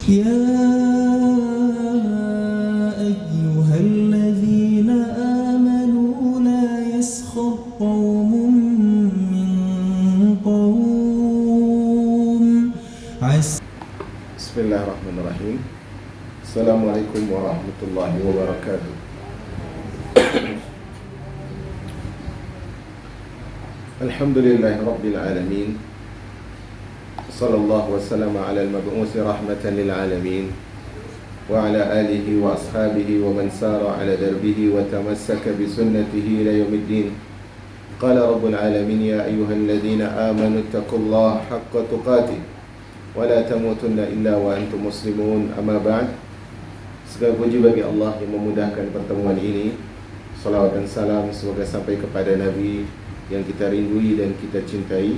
يا أيها الذين آمنوا لا يسخر قوم من قوم عسى. بسم الله الرحمن الرحيم. السلام عليكم ورحمة الله وبركاته. الحمد لله رب العالمين. صلى الله وسلم على المبعوث رحمة للعالمين وعلى آله وأصحابه ومن سار على دربه وتمسك بسنته إلى يوم الدين. قال رب العالمين: يا أيها الذين آمنوا اتقوا الله حق تقاته ولا تموتن إلا وأنتم مسلمون. أما بعد. Segala puji bagi Allah yang memudahkan pertemuan ini. Salawat dan salam semoga sampai kepada Nabi yang kita rindui dan kita cintai,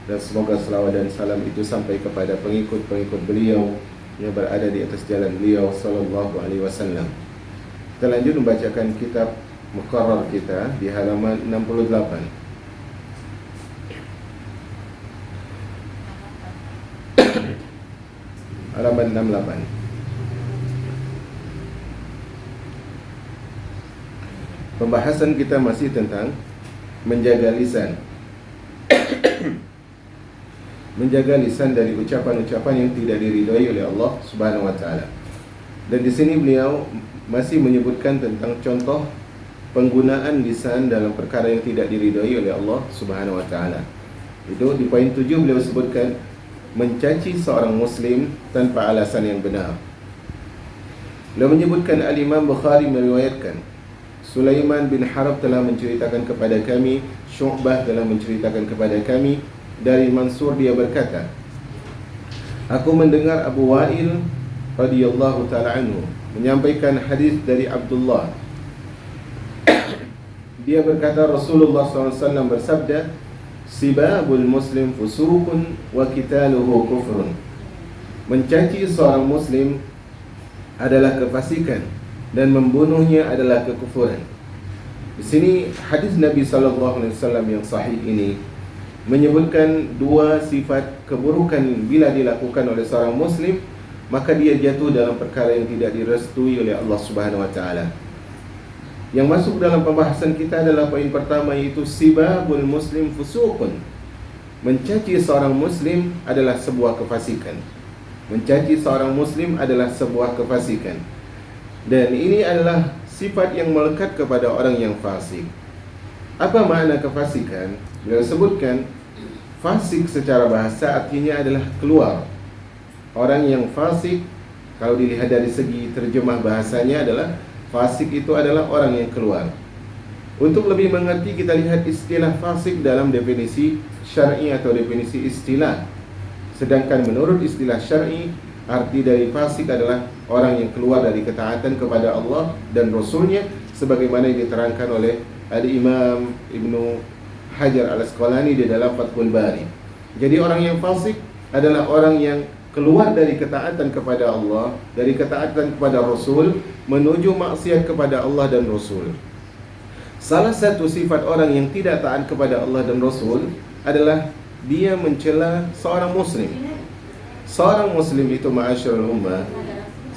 dan semoga salawat dan salam itu sampai kepada pengikut-pengikut beliau yang berada di atas jalan beliau sallallahu alaihi wasallam. Kita lanjut membacakan kitab Muqarrar kita di halaman 68. Halaman 68. Pembahasan kita masih tentang menjaga lisan. Menjaga lisan dari ucapan-ucapan yang tidak diridhai oleh Allah Subhanahu wa taala. Dan di sini beliau masih menyebutkan tentang contoh penggunaan lisan dalam perkara yang tidak diridhai oleh Allah Subhanahu wa taala. Itu di poin 7 beliau sebutkan mencaci seorang muslim tanpa alasan yang benar. Beliau menyebutkan Al-Imam Bukhari meriwayatkan Sulaiman bin Harb telah menceritakan kepada kami, Syu'bah telah menceritakan kepada kami, dari Mansur dia berkata, aku mendengar Abu Wa'il radhiyallahu ta'ala anhu menyampaikan hadis dari Abdullah. Dia berkata Rasulullah SAW bersabda, sibabul muslim fusukun wa qitaluhu kufrun. Mencaci seorang muslim adalah kefasikan dan membunuhnya adalah kekufuran. Di sini hadis Nabi SAW yang sahih ini menyebutkan dua sifat keburukan bila dilakukan oleh seorang muslim, maka dia jatuh dalam perkara yang tidak direstui oleh Allah Subhanahu wa taala. Yang masuk dalam pembahasan kita adalah poin pertama, yaitu sibabul muslim fusuqun. Mencaci seorang muslim adalah sebuah kefasikan. Mencaci seorang muslim adalah sebuah kefasikan. Dan ini adalah sifat yang melekat kepada orang yang fasik. Apa makna kefasikan? Beliau sebutkan fasik secara bahasa artinya adalah keluar. Orang yang fasik, kalau dilihat dari segi terjemah bahasanya adalah fasik itu adalah orang yang keluar. Untuk lebih mengerti kita lihat istilah fasik dalam definisi syar'i atau definisi istilah. Sedangkan menurut istilah syar'i, arti dari fasik adalah orang yang keluar dari ketaatan kepada Allah dan Rasulnya, sebagaimana yang diterangkan oleh Al-Imam Ibnu Hajar Al-Asqalani di dalam Fathul Bari. Jadi orang yang fasik adalah orang yang keluar dari ketaatan kepada Allah, dari ketaatan kepada Rasul, menuju maksiat kepada Allah dan Rasul. Salah satu sifat orang yang tidak taat kepada Allah dan Rasul adalah dia mencela seorang muslim. Seorang muslim itu, ma'asyiral ummah,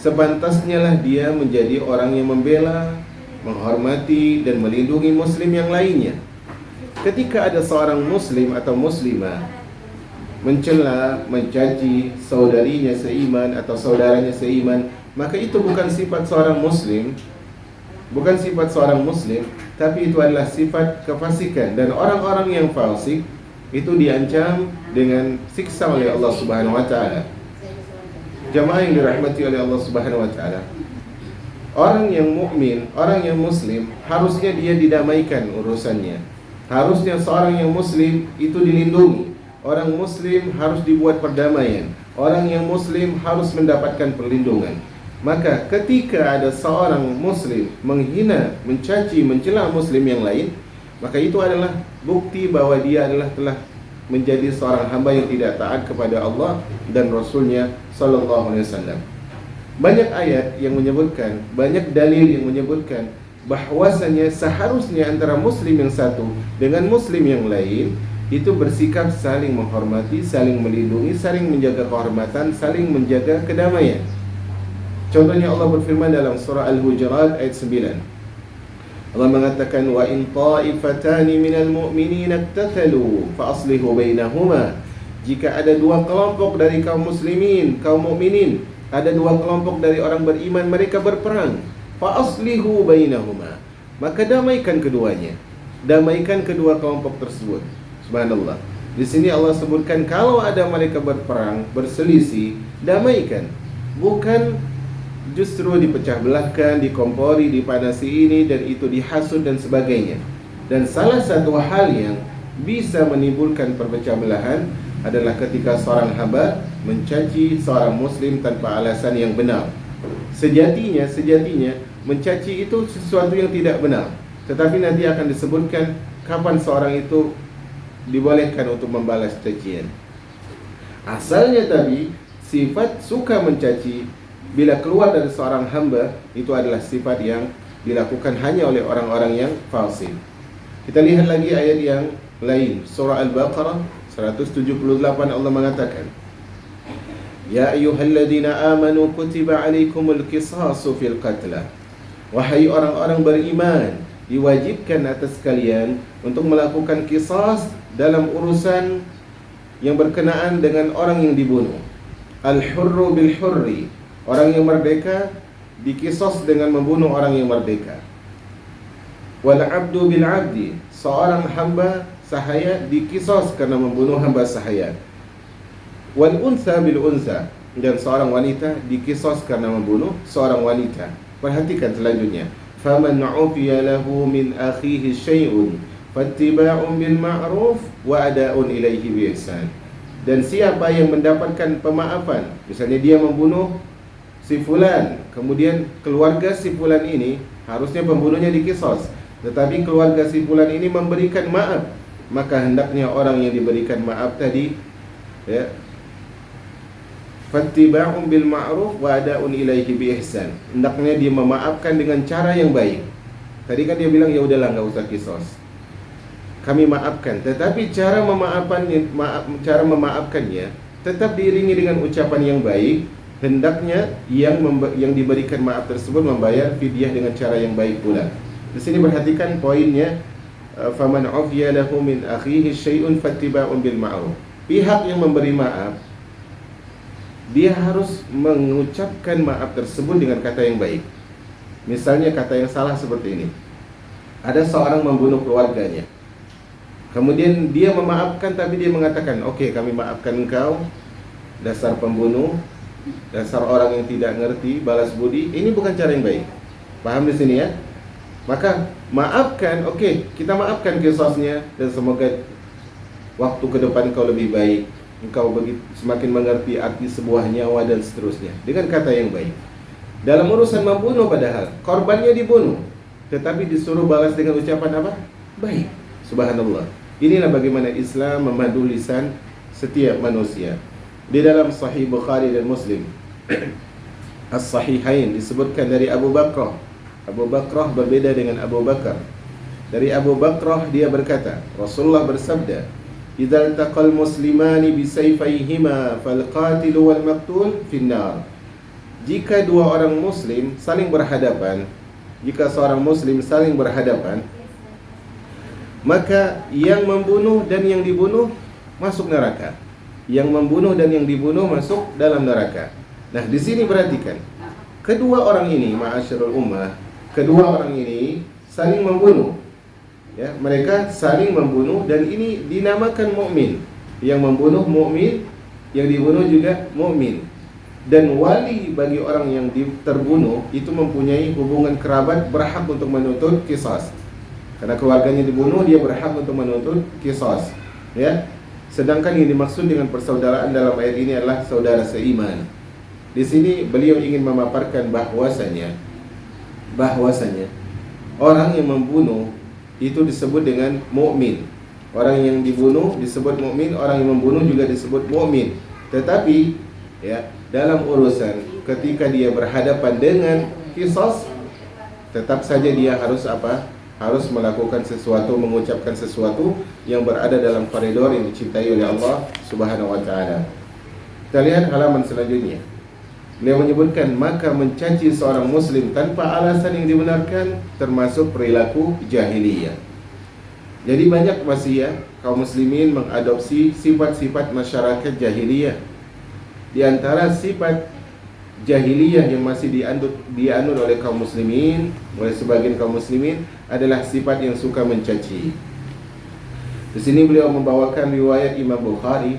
sepantasnya lah dia menjadi orang yang membela, menghormati dan melindungi muslim yang lainnya. Ketika ada seorang muslim atau muslimah mencela, mencaci saudarinya seiman atau saudaranya seiman, maka itu bukan sifat seorang muslim, bukan sifat seorang muslim, tapi itu adalah sifat kefasikan. Dan orang-orang yang fasik itu diancam dengan siksa oleh Allah Subhanahu wa taala. Jamaah yang dirahmati oleh Allah Subhanahu wa taala, orang yang mukmin, orang yang muslim, harusnya dia didamaikan urusannya. Harusnya seorang yang muslim itu dilindungi. Orang muslim harus dibuat perdamaian. Orang yang muslim harus mendapatkan perlindungan. Maka ketika ada seorang muslim menghina, mencaci, mencela muslim yang lain, maka itu adalah bukti bahwa dia adalah telah menjadi seorang hamba yang tidak taat kepada Allah dan Rasulnya sallallahu alaihi wasallam. Banyak ayat yang menyebutkan, banyak dalil yang menyebutkan bahwasanya seharusnya antara muslim yang satu dengan muslim yang lain itu bersikap saling menghormati, saling melindungi, saling menjaga kehormatan, saling menjaga kedamaian. Contohnya Allah berfirman dalam surah Al-Hujurat ayat 9. Allah mengatakan, wa in ta'ifatani minal mu'minina iqtatalu fa aslihu bainahuma. Jika ada dua kelompok dari kaum muslimin, kaum mukminin, ada dua kelompok dari orang beriman, mereka berperang, fa aslihu bainahuma, maka damaikan keduanya. Damaikan kedua kelompok tersebut. Subhanallah. Di sini Allah sebutkan kalau ada mereka berperang, berselisih, damaikan. Bukan justru dipecah belahkan, dikompori, dipanasi ini dan itu, dihasut dan sebagainya. Dan salah satu hal yang bisa menimbulkan perpecah belahan adalah ketika seorang hamba mencaci seorang muslim tanpa alasan yang benar. Sejatinya mencaci itu sesuatu yang tidak benar. Tetapi nanti akan disebutkan kapan seorang itu dibolehkan untuk membalas cacian. Asalnya tadi sifat suka mencaci bila keluar dari seorang hamba itu adalah sifat yang dilakukan hanya oleh orang-orang yang fasik. Kita lihat lagi ayat yang lain, surah Al-Baqarah 178. Allah mengatakan, ya ayyuhalladzina amanu kutiba alaikumul qisasu fil qatla. Wahai orang-orang beriman, diwajibkan atas kalian untuk melakukan qisas dalam urusan yang berkenaan dengan orang yang dibunuh. Al-hurru bil hurri, orang yang merdeka dikisos dengan membunuh orang yang merdeka. Wal abdu bil abdi, seorang hamba sahaya dikisos karena membunuh hamba sahaya. Wal unsa bil unsa, dan seorang wanita dikisos karena membunuh seorang wanita. Perhatikan selanjutnya, faman ufiya lahu min akhihi syai'un fattiba'un bil ma'ruf wa ada'un ilaihi bi ihsan. Dan siapa yang mendapatkan pemaafan, misalnya dia membunuh si fulan, kemudian keluarga si fulan ini, harusnya pembunuhnya dikisos, tetapi keluarga si fulan ini memberikan maaf, maka hendaknya orang yang diberikan maaf tadi, ya, fattiba'un bil ma'ruf wa ada'un ilaihi bi ihsan, hendaknya dia memaafkan dengan cara yang baik. Tadi kan dia bilang ya udahlah enggak usah kisos, kami maafkan, tetapi cara memaafkannya tetap diiringi dengan ucapan yang baik. Hendaknya yang diberikan maaf tersebut membayar fidyah dengan cara yang baik pula. Di sini perhatikan poinnya, faman ufiya lahu min akhihi syai'un fattiba'un bil ma'ruf. Pihak yang memberi maaf, dia harus mengucapkan maaf tersebut dengan kata yang baik. Misalnya kata yang salah seperti ini, ada seorang membunuh keluarganya, kemudian dia memaafkan, tapi dia mengatakan, oke, kami maafkan engkau, dasar pembunuh, dasar orang yang tidak ngerti, balas budi. Ini bukan cara yang baik. Paham di sini ya? Maka maafkan, oke, kita maafkan kisahnya, dan semoga waktu ke depan kau lebih baik, engkau semakin mengerti arti sebuah nyawa dan seterusnya, dengan kata yang baik. Dalam urusan membunuh, padahal korbannya dibunuh, tetapi disuruh balas dengan ucapan apa? Baik. Subhanallah. Inilah bagaimana Islam memandu lisan setiap manusia. Di dalam Sahih Bukhari dan Muslim, As-Sahihain, disebutkan dari Abu Bakrah. Abu Bakrah berbeda dengan Abu Bakar. Dari Abu Bakrah dia berkata, Rasulullah bersabda, "Idza taqal muslimani bisayfayhima fal qatilu wal maqtul finnar." Jika dua orang muslim saling berhadapan, jika seorang muslim saling berhadapan, maka yang membunuh dan yang dibunuh masuk neraka. Yang membunuh dan yang dibunuh masuk dalam neraka. Nah, di sini perhatikan, kedua orang ini, ma'asyarul ummah, kedua orang ini saling membunuh. Ya, mereka saling membunuh dan ini dinamakan mukmin. Yang membunuh mukmin, yang dibunuh juga mukmin. Dan wali bagi orang yang terbunuh itu mempunyai hubungan kerabat, berhak untuk menuntut qisas. Karena keluarganya dibunuh, dia berhak untuk menuntut qisas. Ya. Sedangkan yang dimaksud dengan persaudaraan dalam ayat ini adalah saudara seiman. Di sini beliau ingin memaparkan bahwasanya orang yang membunuh itu disebut dengan mukmin. Orang yang dibunuh disebut mukmin, orang yang membunuh juga disebut mukmin. Tetapi ya, dalam urusan ketika dia berhadapan dengan qisas, tetap saja dia harus apa? harus melakukan sesuatu, mengucapkan sesuatu yang berada dalam koridor yang dicintai oleh Allah Subhanahu wa taala. Kita lihat halaman selanjutnya. Beliau menyebutkan, maka mencaci seorang muslim tanpa alasan yang dibenarkan termasuk perilaku jahiliyah. Jadi banyak masih kaum muslimin mengadopsi sifat-sifat masyarakat jahiliyah. Di antara sifat jahiliyah yang masih dianut oleh kaum muslimin, oleh sebagian kaum muslimin, adalah sifat yang suka mencaci. Di sini beliau membawakan riwayat Imam Bukhari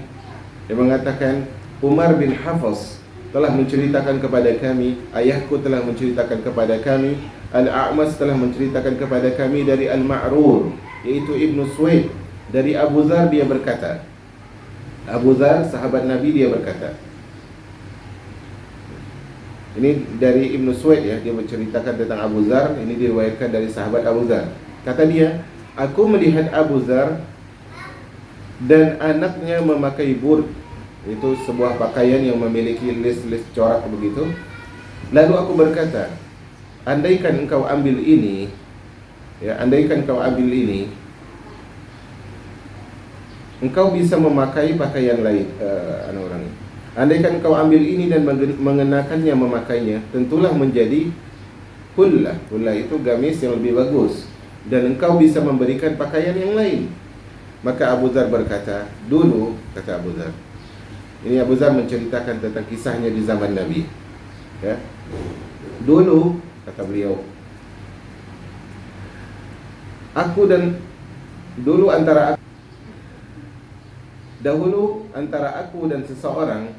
yang mengatakan, Umar bin Hafs telah menceritakan kepada kami, ayahku telah menceritakan kepada kami, Al-A'mas telah menceritakan kepada kami dari Al-Ma'rur, yaitu Ibnu Suwaid, dari Abu Dzar dia berkata, Abu Dzar sahabat Nabi dia berkata, ini dari Ibnu Suwaid ya, dia menceritakan tentang Abu Dzar, ini diriwayatkan dari sahabat Abu Dzar. Kata dia, aku melihat Abu Dzar dan anaknya memakai burd, itu sebuah pakaian yang memiliki lis-lis corak begitu. Lalu aku berkata, andaikan engkau ambil ini, ya, andaikan engkau ambil ini, engkau bisa memakai pakaian lain. Andaikan engkau ambil ini dan mengenakannya, memakainya, tentulah menjadi hullah. Hullah itu gamis yang lebih bagus, dan engkau bisa memberikan pakaian yang lain. Maka Abu Dzar berkata, dulu, kata Abu Dzar, ini Abu Dzar menceritakan tentang kisahnya di zaman Nabi, ya. Dulu, kata beliau, dahulu antara aku dan seseorang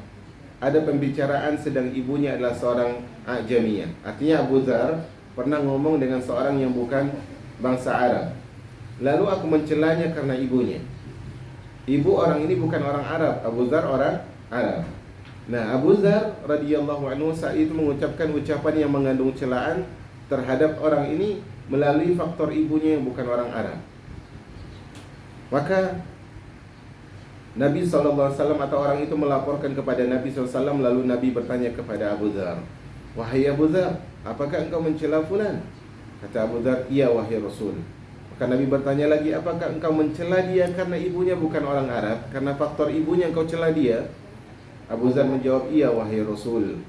ada pembicaraan sedang ibunya adalah seorang Ajamiyah. Artinya Abu Dzar pernah ngomong dengan seorang yang bukan bangsa Arab. Lalu aku mencelanya karena ibunya. Ibu orang ini bukan orang Arab, Abu Dzar orang Arab. Nah, Abu Dzar radhiyallahu anhu saat itu mengucapkan ucapan yang mengandung celaan terhadap orang ini melalui faktor ibunya yang bukan orang Arab. Maka Nabi SAW atau orang itu melaporkan kepada Nabi SAW, lalu Nabi bertanya kepada Abu Dzar, wahai Abu Dzar, apakah engkau mencela fulan? Kata Abu Dzar, iya wahai Rasul. Maka Nabi bertanya lagi, apakah engkau mencela dia karena ibunya bukan orang Arab, karena faktor ibunya engkau cela dia? Abu Dzar menjawab, iya wahai Rasul.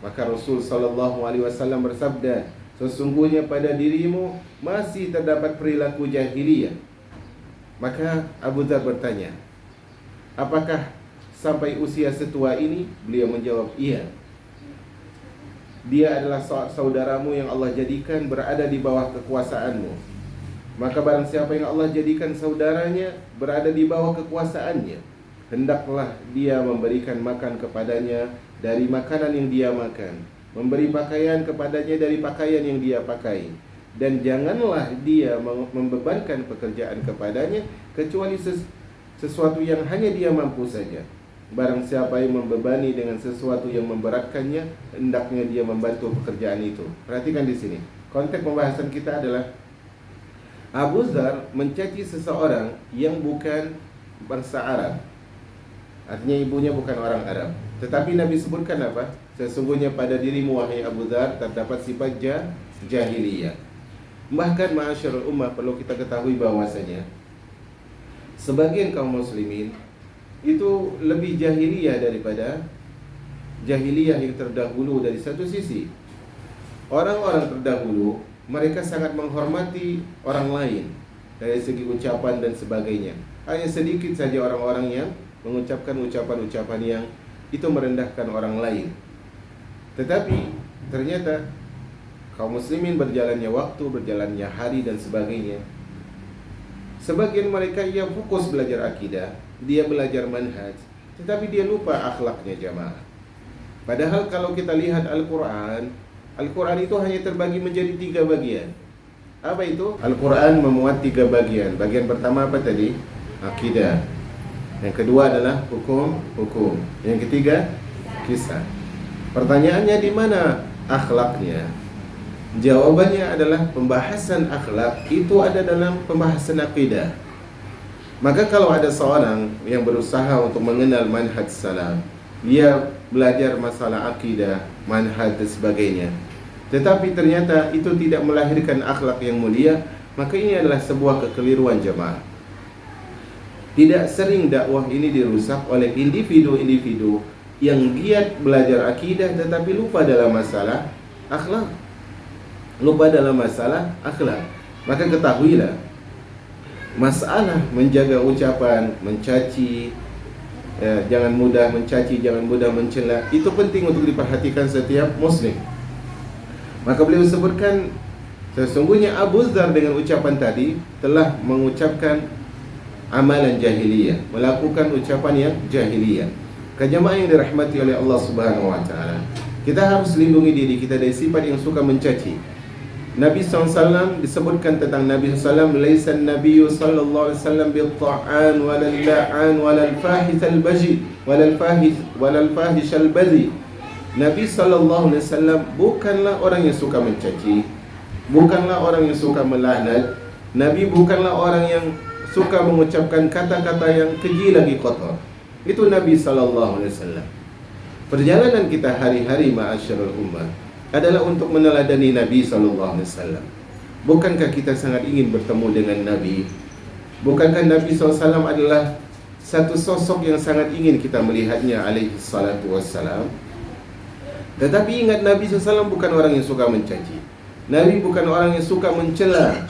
Maka Rasul SAW bersabda, sesungguhnya pada dirimu masih terdapat perilaku jahiliyah. Maka Abu Dzar bertanya, apakah sampai usia setua ini? Beliau menjawab, iya. Dia adalah saudaramu yang Allah jadikan berada di bawah kekuasaanmu. Maka barang siapa yang Allah jadikan saudaranya berada di bawah kekuasaannya, hendaklah dia memberikan makan kepadanya dari makanan yang dia makan, memberi pakaian kepadanya dari pakaian yang dia pakai, dan janganlah dia membebankan pekerjaan kepadanya kecuali sesuatu yang hanya dia mampu saja. Barang siapa yang membebani dengan sesuatu yang memberatkannya, hendaknya dia membantu pekerjaan itu. Perhatikan di sini. Konteks pembahasan kita adalah Abu Dzar mencaci seseorang yang bukan bangsa Arab. Artinya ibunya bukan orang Arab. Tetapi Nabi sebutkan apa? Sesungguhnya pada dirimu wahai Abu Dzar terdapat sifat jahiliyah. Bahkan ma'asyarul ummah, perlu kita ketahui bahwasanya sebagian kaum muslimin itu lebih jahiliyah daripada jahiliyah yang terdahulu. Dari satu sisi, orang-orang terdahulu mereka sangat menghormati orang lain dari segi ucapan dan sebagainya. Hanya sedikit saja orang-orang yang mengucapkan ucapan-ucapan yang itu merendahkan orang lain. Tetapi ternyata kaum muslimin berjalannya waktu, berjalannya hari dan sebagainya, sebagian mereka ia fokus belajar akidah, dia belajar manhaj, tetapi dia lupa akhlaknya jamaah. Padahal kalau kita lihat Al-Quran itu hanya terbagi menjadi 3 bagian. Apa itu? Al-Quran memuat 3 bagian. Bagian pertama apa tadi? Akidah. Yang kedua adalah hukum. Yang ketiga, kisah. Pertanyaannya, di mana akhlaknya? Jawabannya adalah pembahasan akhlak itu ada dalam pembahasan akidah. Maka kalau ada seorang yang berusaha untuk mengenal manhaj salaf, dia belajar masalah akidah, manhaj dan sebagainya, tetapi ternyata itu tidak melahirkan akhlak yang mulia, Maka ini adalah sebuah kekeliruan jemaah. Tidak sering dakwah ini dirusak oleh individu-individu yang giat belajar akidah tetapi lupa dalam masalah akhlak. Maka ketahuilah, masalah menjaga ucapan, mencaci, jangan mudah mencaci, jangan mudah mencela, itu penting untuk diperhatikan setiap muslim. Maka beliau sebutkan, sesungguhnya Abu Dzar dengan ucapan tadi telah mengucapkan amalan jahiliyah, melakukan ucapan yang jahiliyah. Jemaah yang dirahmati oleh Allah Subhanahu wa taala, kita harus lindungi diri kita dari sifat yang suka mencaci. Nabi SAW disebutkan tentang Nabi SAW, "Laisa an-nabiyyu sallallahu alaihi wasallam bil-ta'an walal-la'an walal-fahish al-baji walal-fahish al-bazi." Nabi sallallahu alaihi wasallam bukanlah orang yang suka mencaci, bukanlah orang yang suka melaknat. Nabi bukanlah orang yang suka mengucapkan kata-kata yang keji lagi kotor. Itu Nabi sallallahu alaihi wasallam. Perjalanan kita hari-hari ma'asyarul ummah adalah untuk meneladani Nabi sallallahu alaihi wasallam. Bukankah kita sangat ingin bertemu dengan Nabi? Bukankah Nabi SAW adalah satu sosok yang sangat ingin kita melihatnya alaihi salatu wassalam? Tetapi ingat, Nabi SAW bukan orang yang suka mencaci. Nabi bukan orang yang suka mencela.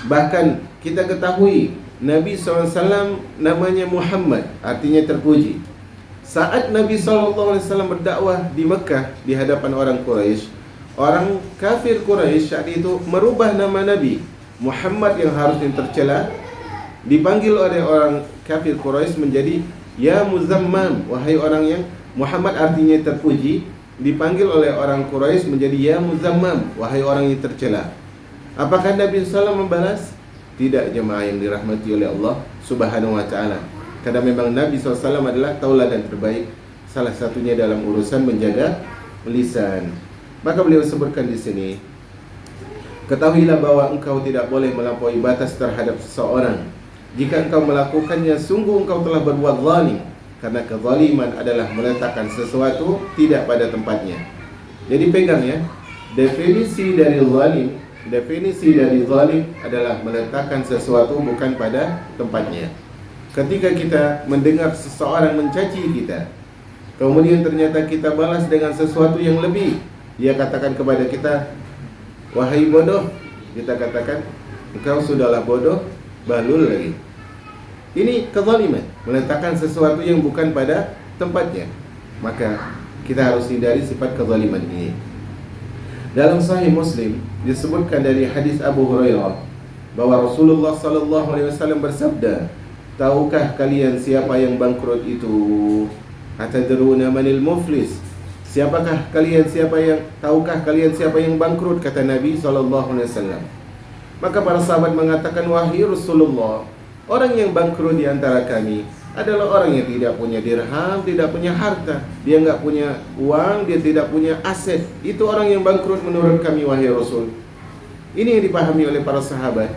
Bahkan kita ketahui Nabi SAW namanya Muhammad, artinya terpuji. Saat Nabi SAW berdakwah di Mekah di hadapan orang Quraisy, orang kafir Quraisy saat itu merubah nama Nabi Muhammad yang harusnya tercela, dipanggil oleh orang kafir Quraisy menjadi Ya Muzammam, wahai orang yang Muhammad artinya terpuji, dipanggil oleh orang Quraisy menjadi Ya Muzammam, wahai orang yang tercela. Apakah Nabi SAW membalas? Tidak, jemaah yang dirahmati oleh Allah Subhanahu wa taala. Karena memang Nabi SAW adalah tauladan terbaik, salah satunya dalam urusan menjaga lisan. Maka beliau sebutkan di sini, ketahuilah bahwa engkau tidak boleh melampaui batas terhadap seseorang. Jika engkau melakukannya, sungguh engkau telah berbuat zalim. Karena kezaliman adalah meletakkan sesuatu tidak pada tempatnya. Jadi pegang ya, definisi dari zalim. Definisi dari zalim adalah meletakkan sesuatu bukan pada tempatnya. Ketika kita mendengar seseorang mencaci kita, kemudian ternyata kita balas dengan sesuatu yang lebih, dia katakan kepada kita, wahai bodoh, kita katakan, engkau sudahlah bodoh, balul lagi. Ini kezaliman, meletakkan sesuatu yang bukan pada tempatnya. Maka kita harus hindari sifat kezaliman ini. Dalam Sahih Muslim disebutkan dari hadis Abu Hurairah bahwa Rasulullah sallallahu alaihi wasallam bersabda, tahukah kalian siapa yang bangkrut itu? Atadruna manil muflis? Tahukah kalian siapa yang bangkrut? Kata Nabi sallallahu alaihi wasallam. Maka para sahabat mengatakan, wahai Rasulullah, orang yang bangkrut di antara kami adalah orang yang tidak punya dirham, tidak punya harta, dia enggak punya uang, dia tidak punya aset. Itu orang yang bangkrut menurut kami, wahai Rasul. Ini yang dipahami oleh para sahabat.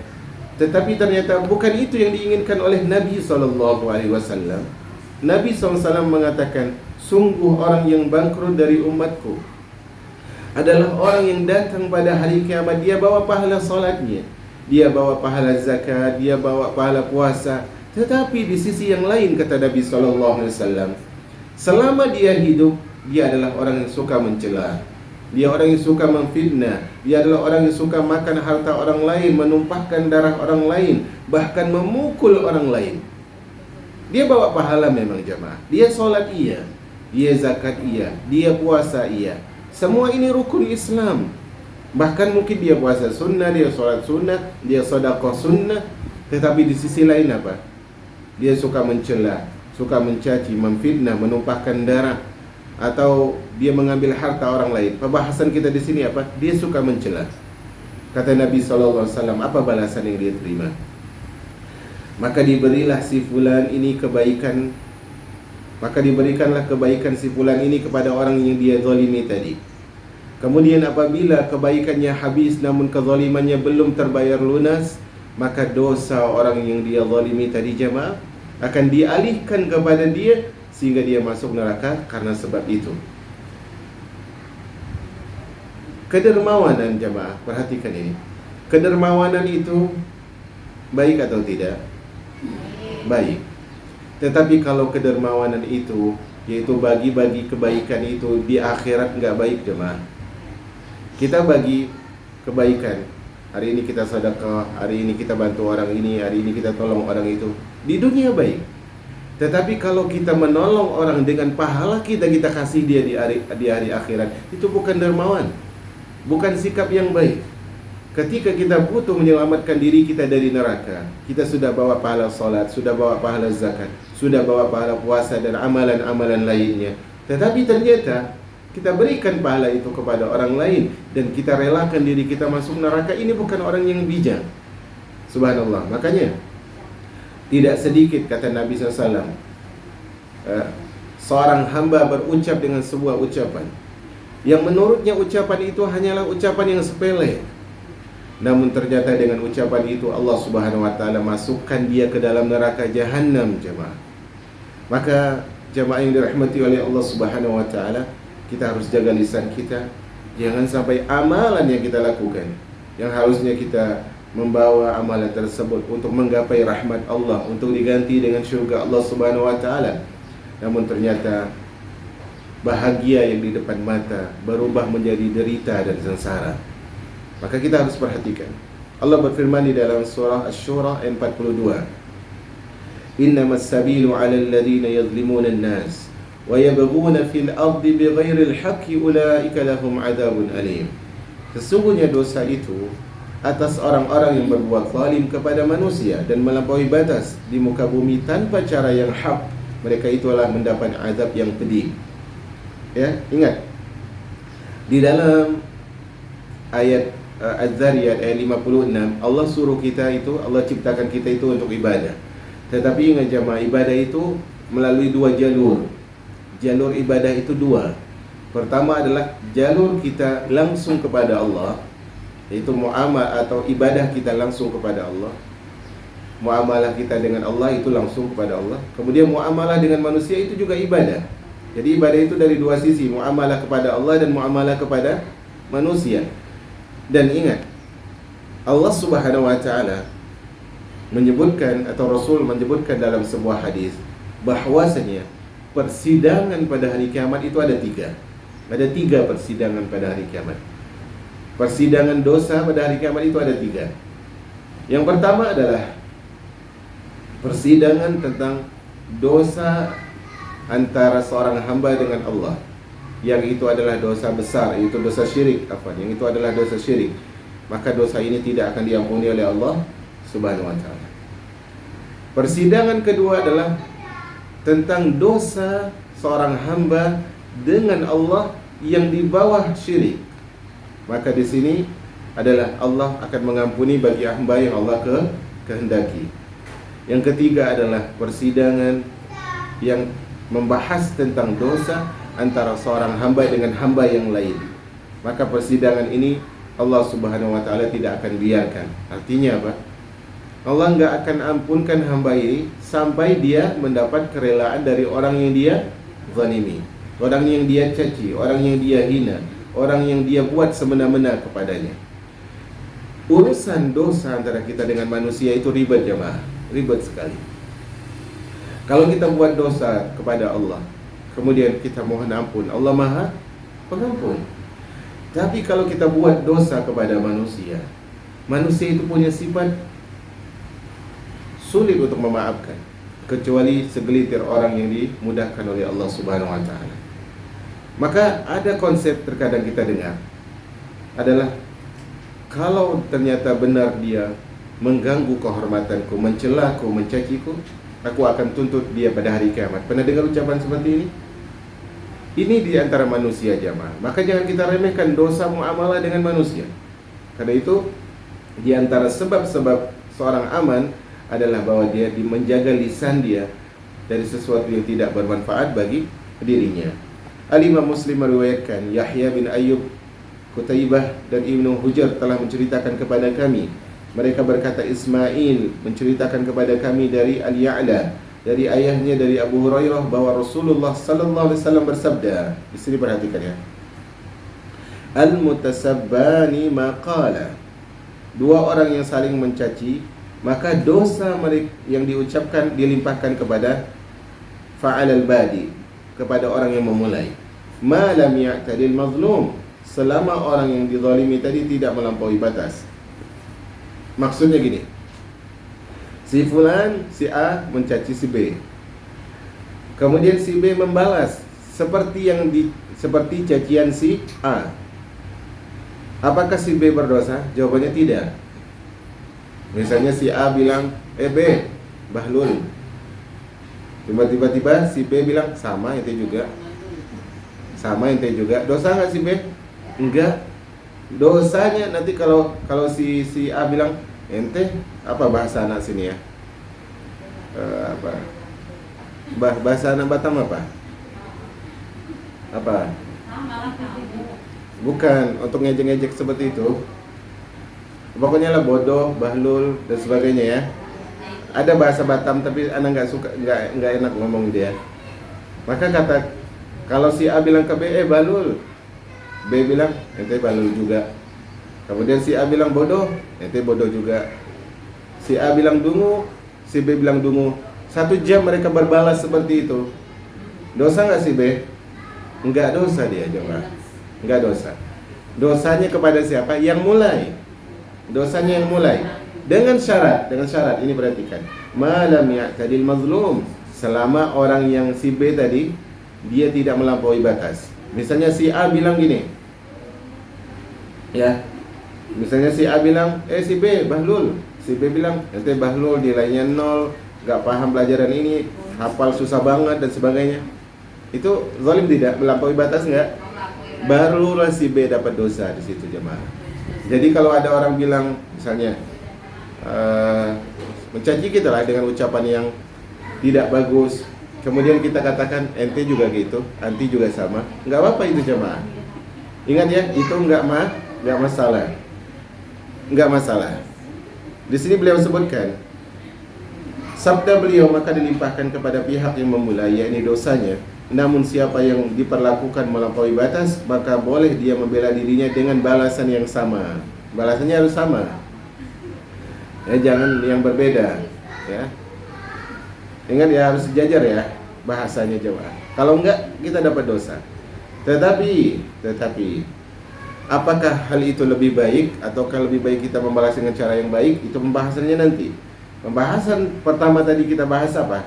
Tetapi ternyata bukan itu yang diinginkan oleh Nabi SAW. Nabi SAW mengatakan, sungguh orang yang bangkrut dari umatku adalah orang yang datang pada hari kiamat, dia bawa pahala salatnya, dia bawa pahala zakat, dia bawa pahala puasa. Tetapi di sisi yang lain, kata Nabi SAW, selama dia hidup, dia adalah orang yang suka mencela, dia orang yang suka memfitnah, dia adalah orang yang suka makan harta orang lain, menumpahkan darah orang lain, bahkan memukul orang lain. Dia bawa pahala memang jamaah, dia solat iya, dia zakat iya, dia puasa iya, semua ini rukun Islam. Bahkan mungkin dia puasa sunnah, dia solat sunnah, dia sedekah sunnah. Tetapi di sisi lain apa? Dia suka mencela, suka mencaci, memfitnah, menumpahkan darah, atau dia mengambil harta orang lain. Pembahasan kita di sini apa? Dia suka mencela. Kata Nabi SAW, apa balasan yang dia terima? Maka diberilah si fulan ini kebaikan, maka diberikanlah kebaikan si fulan ini kepada orang yang dia zalimi tadi. Kemudian apabila kebaikannya habis namun kezalimannya belum terbayar lunas, maka dosa orang yang dia zalimi tadi jemaah akan dialihkan kepada dia sehingga dia masuk neraka karena sebab itu. Kedermawanan jemaah, perhatikan ini. Kedermawanan itu baik atau tidak? Baik. Tetapi kalau kedermawanan itu, yaitu bagi-bagi kebaikan itu di akhirat nggak baik jemaah. Kita bagi kebaikan, hari ini kita sedekah, hari ini kita bantu orang ini, hari ini kita tolong orang itu, di dunia baik. Tetapi kalau kita menolong orang dengan pahala kita kasih dia di hari akhirat, itu bukan dermawan, bukan sikap yang baik. Ketika kita butuh menyelamatkan diri kita dari neraka, kita sudah bawa pahala salat, sudah bawa pahala zakat, sudah bawa pahala puasa dan amalan-amalan lainnya. Tetapi ternyata kita berikan pahala itu kepada orang lain dan kita relakan diri kita masuk neraka. Ini bukan orang yang bijak. Subhanallah. Makanya tidak sedikit kata Nabi SAW, seorang hamba berucap dengan sebuah ucapan yang menurutnya ucapan itu hanyalah ucapan yang sepele, namun ternyata dengan ucapan itu Allah Subhanahu wa taala masukkan dia ke dalam neraka jahanam jemaah. Maka jemaah yang dirahmati oleh Allah Subhanahu wa taala, kita harus jaga lisan kita. Jangan sampai amalan yang kita lakukan, yang harusnya kita membawa amalan tersebut untuk menggapai rahmat Allah, untuk diganti dengan syurga Allah Subhanahu wa taala, namun ternyata bahagia yang di depan mata berubah menjadi derita dan sengsara. Maka kita harus perhatikan. Allah berfirman di dalam surah Asy-Syura ayat 42. Innamas sabilu 'alal ladzina yadhlimuna an-nas wa yabghuna fil ardi bighairil haqqi ulaika lahum 'adzabun alim. Sesungguhnya dosa itu atas orang-orang yang berbuat zalim kepada manusia dan melampaui batas di muka bumi tanpa cara yang hak, mereka itulah mendapat azab yang pedih. Ya, ingat. Di dalam ayat Az-Zariyat ayat 56, Allah suruh kita itu, Allah ciptakan kita itu untuk ibadah. Tetapi ingat jemaah, ibadah itu melalui dua jalur. Jalur ibadah itu dua. Pertama adalah jalur kita langsung kepada Allah, yaitu muamalah atau ibadah kita langsung kepada Allah. Muamalah kita dengan Allah itu langsung kepada Allah. Kemudian muamalah dengan manusia itu juga ibadah. Jadi ibadah itu dari dua sisi, muamalah kepada Allah dan muamalah kepada manusia. Dan ingat, Allah Subhanahu wa taala menyebutkan atau Rasul menyebutkan dalam sebuah hadis bahwasanya persidangan pada hari kiamat itu ada tiga. Ada tiga persidangan pada hari kiamat. Persidangan dosa pada hari kiamat itu ada tiga. Yang pertama adalah persidangan tentang dosa antara seorang hamba dengan Allah, yang itu adalah dosa besar, yaitu dosa syirik. Yang itu adalah dosa syirik. Maka dosa ini tidak akan diampuni oleh Allah Subhanahu wa taala. Persidangan kedua adalah tentang dosa seorang hamba dengan Allah yang di bawah syirik. Maka di sini adalah Allah akan mengampuni bagi hamba yang Allah kehendaki. Yang ketiga adalah persidangan yang membahas tentang dosa antara seorang hamba dengan hamba yang lain. Maka persidangan ini Allah Subhanahu wa taala tidak akan biarkan. Artinya apa? Allah enggak akan ampunkan hamba ini sampai dia mendapat kerelaan dari orang yang dia zalimi, orang yang dia caci, orang yang dia hina, orang yang dia buat semena-mena kepadanya. Urusan dosa antara kita dengan manusia itu ribet jemaah, ribet sekali. Kalau kita buat dosa kepada Allah, kemudian kita mohon ampun, Allah Maha Pengampun. Tapi kalau kita buat dosa kepada manusia, manusia itu punya sifat sulit untuk memaafkan, kecuali segelintir orang yang dimudahkan oleh Allah Subhanahu wa taala. Maka ada konsep terkadang kita dengar adalah, kalau ternyata benar dia mengganggu kehormatanku, mencelaku, mencaciku, aku akan tuntut dia pada hari kiamat. Pernah dengar ucapan seperti ini? Ini di antara manusia jamaah. Maka jangan kita remehkan dosa muamalah dengan manusia. Karena itu di antara sebab-sebab seorang aman adalah bahwa dia menjaga lisan dia dari sesuatu yang tidak bermanfaat bagi dirinya. Al-Imam Muslim meriwayatkan, Yahya bin Ayyub, Qutaibah dan Ibnu Hujar telah menceritakan kepada kami. Mereka berkata, Ismail menceritakan kepada kami dari Al-Ya'la, dari ayahnya dari Abu Hurairah, bahwa Rasulullah sallallahu alaihi wasallam bersabda. Di sini perhatikan ya. Al-mutasabbani maqala. Dua orang yang saling mencaci maka dosa mereka yang diucapkan dilimpahkan kepada fa'alal badi, kepada orang yang memulai. Ma lam ya'tadil mazlum, selama orang yang dizalimi tadi tidak melampaui batas. Maksudnya gini, si fulan, si A mencaci si B, kemudian si B membalas seperti cacian si A. Apakah si B berdosa? Jawabannya tidak. Misalnya si A bilang, B, Bahlul. Tiba-tiba si B bilang, sama ente juga. Sama ente juga. Dosa nggak si B? Enggak. Dosanya nanti kalau si A bilang, ente apa bahasa anak sini ya? Bahasa anak Batam apa? Apa? Bukan, untuk ngejek-ngejek seperti itu. Pokoknya lah bodoh, bahlul dan sebagainya ya. Ada bahasa Batam tapi anak nggak suka, nggak enak ngomong dia. Maka kalau si A bilang ke B, bahlul, B bilang ente bahlul juga. Kemudian si A bilang bodoh, ente bodoh juga. Si A bilang dungu, si B bilang dungu. 1 jam mereka berbalas seperti itu. Dosa nggak si B? Enggak dosa dia, coba. Enggak dosa. Dosanya kepada siapa? Yang mulai. Dosanya yang mulai. Dengan syarat ini perhatikan. Malam ya'tadil mazlum, selama orang yang si B tadi dia tidak melampaui batas. Misalnya si A bilang gini. Ya. Misalnya si A bilang, si B Bahlul. Si B bilang, ente Bahlul, nilainya 0, enggak paham pelajaran ini, hafal susah banget dan sebagainya. Itu zalim tidak? Melampaui batas enggak? Barulah si B dapat dosa di situ jemaah. Jadi kalau ada orang bilang misalnya mencaci kita lah dengan ucapan yang tidak bagus, kemudian kita katakan ente juga gitu, anti juga sama, enggak apa-apa itu jemaah. Ingat ya, itu enggak masalah. Enggak masalah. Di sini beliau sebutkan sabda beliau, maka dilimpahkan kepada pihak yang memulai, yakni dosanya. Namun siapa yang diperlakukan melampaui batas, maka boleh dia membela dirinya dengan balasan yang sama. Balasannya harus sama. Ya, jangan yang berbeda. Ya. Ingat ya, harus sejajar ya bahasanya jemaah. Kalau enggak, kita dapat dosa. Tetapi apakah hal itu lebih baik ataukah lebih baik kita membalas dengan cara yang baik? Itu pembahasannya nanti. Pembahasan pertama tadi kita bahas apa?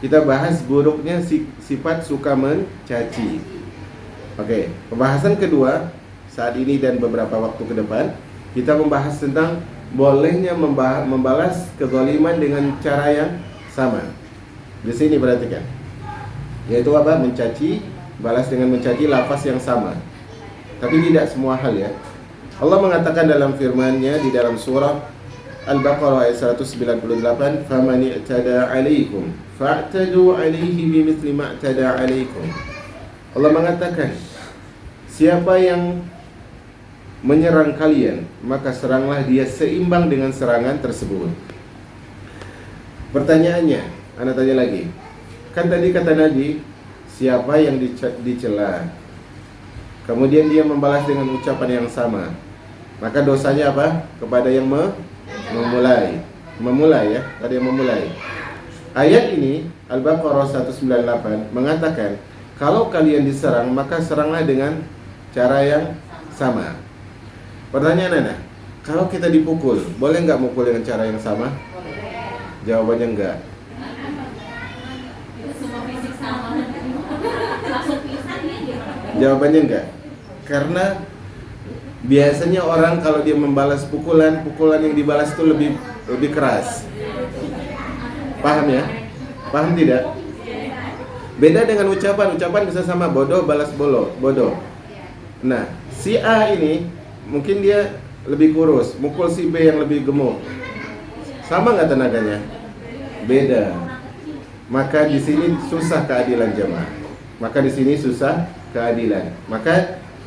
Kita bahas buruknya sifat suka mencaci. Oke, pembahasan kedua saat ini dan beberapa waktu ke depan kita membahas tentang bolehnya membalas kezaliman dengan cara yang sama. Di sini perhatikan. Yaitu apa? Mencaci, balas dengan mencaci lafaz yang sama. Tapi tidak semua hal ya. Allah mengatakan dalam firman-Nya di dalam surah Al-Baqarah ayat 198, "Faman i'tada 'alaikum fa'tadu 'alaihi bimithli ma i'tada 'alaikum." Allah mengatakan, siapa yang menyerang kalian, maka seranglah dia seimbang dengan serangan tersebut. Pertanyaannya, Anda tanya lagi. Kan tadi kata Nabi, siapa yang dicela, kemudian dia membalas dengan ucapan yang sama, maka dosanya apa? Kepada yang memulai ya, tadi yang memulai. Ayat ini Al-Baqarah 198 mengatakan, kalau kalian diserang maka seranglah dengan cara yang sama. Pertanyaan Anda, kalau kita dipukul, boleh nggak mukul dengan cara yang sama? Jawabannya enggak. Jawabannya enggak. Karena biasanya orang kalau dia membalas pukulan yang dibalas itu lebih keras. Paham ya? Paham tidak? Beda dengan ucapan bisa sama, bodoh balas bodoh. Nah, si A ini mungkin dia lebih kurus, mukul si B yang lebih gemuk. Sama nggak tenaganya? Beda. Maka di sini susah keadilan jemaah. Maka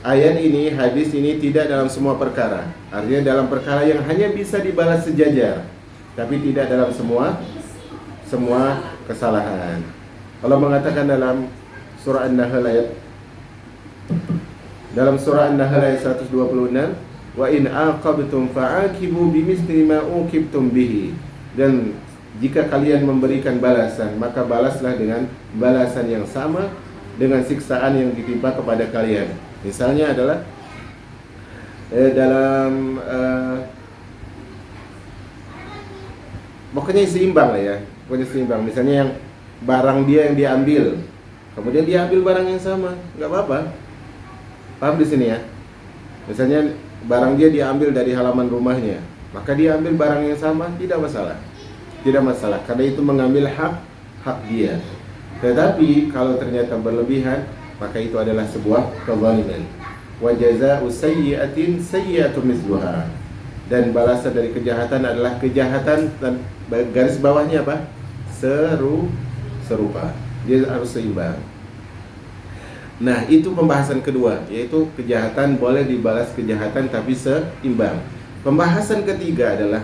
ayat ini, hadis ini tidak dalam semua perkara. Artinya dalam perkara yang hanya bisa dibalas sejajar, tapi tidak dalam semua kesalahan. Allah mengatakan dalam surah An-Nahl ayat 126, wa in aqabtum fa'aqibu bimithli ma uqibtum bihi. Dan jika kalian memberikan balasan, maka balaslah dengan balasan yang sama dengan siksaan yang ditimpa kepada kalian. Misalnya adalah dalam pokoknya seimbang lah ya, pokoknya seimbang. Misalnya yang barang dia yang diambil, kemudian dia ambil barang yang sama, nggak apa-apa. Paham di sini ya? Misalnya barang dia diambil dari halaman rumahnya, maka dia ambil barang yang sama, tidak masalah. Tidak masalah, karena itu mengambil hak dia. Tetapi kalau ternyata berlebihan, maka itu adalah sebuah kezaliman. Wa jazaa'u sayyi'atin sayyi'atu mithluha. Dan balasan dari kejahatan adalah kejahatan, dan garis bawahnya apa? Serupa. Dia harus seimbang. Nah, itu pembahasan kedua, yaitu kejahatan boleh dibalas kejahatan tapi seimbang. Pembahasan ketiga adalah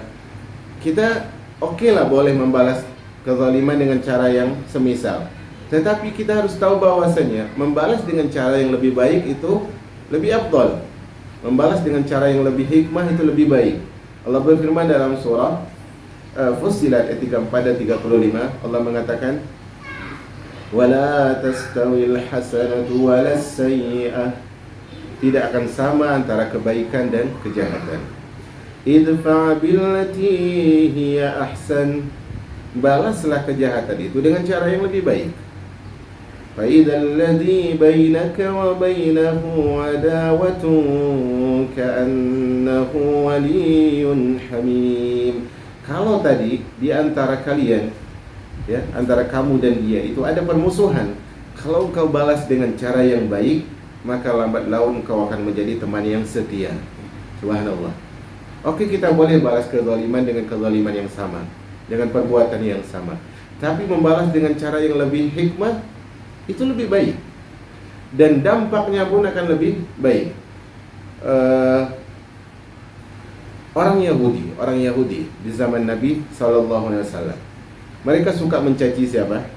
kita lah boleh membalas kezaliman dengan cara yang semisal. Tetapi kita harus tahu bahwasanya membalas dengan cara yang lebih baik itu lebih afdal. Membalas dengan cara yang lebih hikmah itu lebih baik. Allah berfirman dalam surah Fussilat ayat 34 dan 35, Allah mengatakan, وَلَا تَسْتَوِي الْحَسَنَةُ وَلَا السَّيِّئَةُ. Tidak akan sama antara kebaikan dan kejahatan. Idfa' billati hiya ahsan. Balaslah kejahatan itu dengan cara yang lebih baik. Fa idzal ladzi bainaka wa bainahu adawatun ka'annahu waliyyun hamim. Kalau tadi di antara kalian, ya, antara kamu dan dia itu ada permusuhan, kalau kau balas dengan cara yang baik, maka lambat laun kau akan menjadi teman yang setia. Subhanallah. Oke, kita boleh balas kezaliman dengan kezaliman yang sama, dengan perbuatan yang sama. Tapi membalas dengan cara yang lebih hikmah itu lebih baik, dan dampaknya pun akan lebih baik. Orang Yahudi di zaman Nabi SAW, mereka suka mencaci siapa?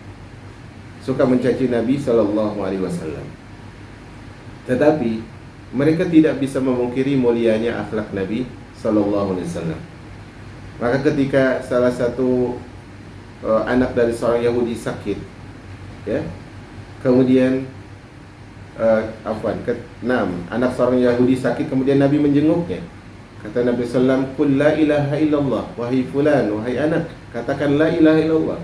Suka mencaci Nabi SAW. Tetapi mereka tidak bisa memungkiri mulianya akhlak Nabi SAW. Maka ketika salah satu anak dari seorang Yahudi sakit, ya, kemudian anak seorang Yahudi sakit, kemudian Nabi menjenguknya. Kata Nabi SAW, "Qul la ilaha illallah." Wahai fulan, wahai anak, katakan la ilaha illallah.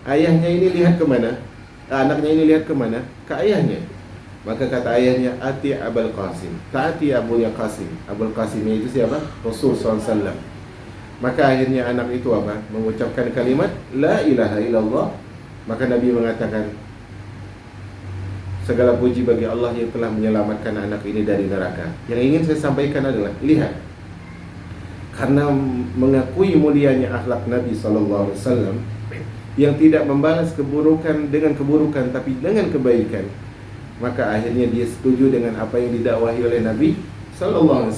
Ayahnya ini lihat kemana? Anaknya ini lihat kemana? Ke ayahnya. Maka kata ayahnya, "Ati Abul Qasim." Taati abunya Qasim. Abul Qasim itu siapa? Rasul SAW. Maka akhirnya anak itu apa? Mengucapkan kalimat la ilaha illallah. Maka Nabi mengatakan, segala puji bagi Allah yang telah menyelamatkan anak ini dari neraka. Yang ingin saya sampaikan adalah, lihat, karena mengakui mulianya akhlak Nabi SAW yang tidak membalas keburukan dengan keburukan tapi dengan kebaikan, maka akhirnya dia setuju dengan apa yang didakwahi oleh Nabi SAW.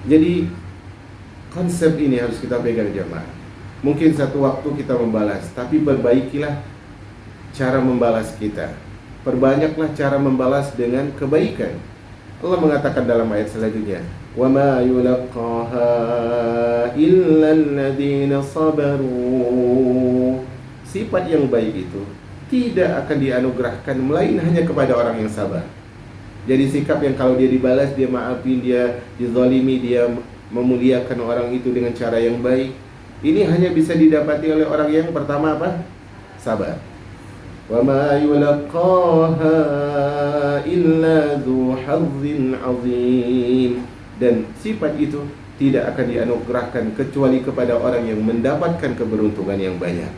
Jadi konsep ini harus kita pegang jemaah. Mungkin satu waktu kita membalas, tapi perbaikilah cara membalas kita. Perbanyaklah cara membalas dengan kebaikan. Allah mengatakan dalam ayat selanjutnya, وَمَا يُلَقَّاهَا إِلَّا الَّذِينَ صَبَرُوا. Sifat yang baik itu tidak akan dianugerahkan melainkan hanya kepada orang yang sabar. Jadi sikap yang kalau dia dibalas, dia maafin, dia dizalimi, dia memuliakan orang itu dengan cara yang baik, ini hanya bisa didapati oleh orang yang pertama apa? Sabar. وَمَا يُلَقَّاهَا إِلَّا ذُو حَظٍّ عَظِيمٍ. Dan sifat itu tidak akan dianugerahkan kecuali kepada orang yang mendapatkan keberuntungan yang banyak.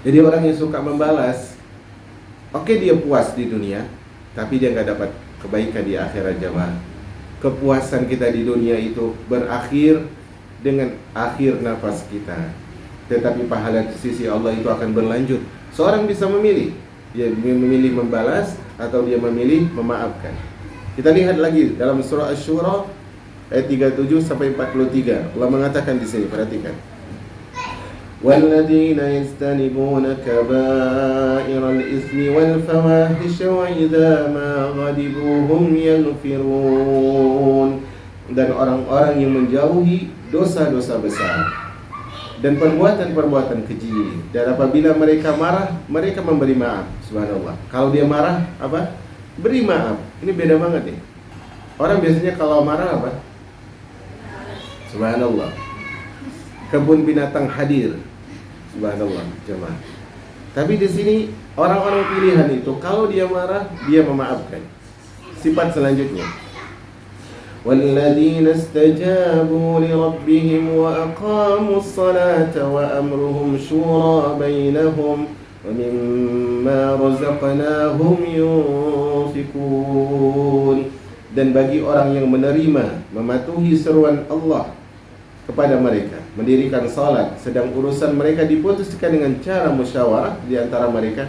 Jadi orang yang suka membalas, oke, dia puas di dunia, tapi dia nggak dapat kebaikan di akhirat jemaah. Kepuasan kita di dunia itu berakhir dengan akhir nafas kita, tetapi pahala di sisi Allah itu akan berlanjut. Seorang bisa memilih, dia memilih membalas atau dia memilih memaafkan. Kita lihat lagi dalam surah Asy-Syura ayat 37 sampai 43. Allah mengatakan di sini, perhatikan. وَالَّذِينَ يَجْتَنِبُونَ كَبَائِرَ الْإِثْمِ وَالْفَوَاحِشَ وَإِذَا مَا غَضِبُوا هُمْ يَغْفِرُونَ dan orang-orang yang menjauhi dosa-dosa besar dan perbuatan-perbuatan keji. Dan apabila mereka marah, mereka memberi maaf. Subhanallah. Kalau dia marah, apa? Beri maaf. Ini beda banget nih. Orang biasanya kalau marah apa? Subhanallah. Kebun binatang hadir. Subhanallah, jemaah. Tapi di sini orang-orang pilihan itu kalau dia marah, dia memaafkan. Sifat selanjutnya. وَالَّذِينَ اسْتَجَابُوا لِرَبِّهِمْ وَأَقَامُوا الصَّلَاةَ وَأَمْرُهُمْ شُورَى بَيْنَهُمْ وَمِمَّا رَزَقْنَاهُمْ يُنْفِقُونَ. Dan bagi orang yang menerima, mematuhi seruan Allah kepada mereka, mendirikan salat, sedang urusan mereka diputuskan dengan cara musyawarah di antara mereka,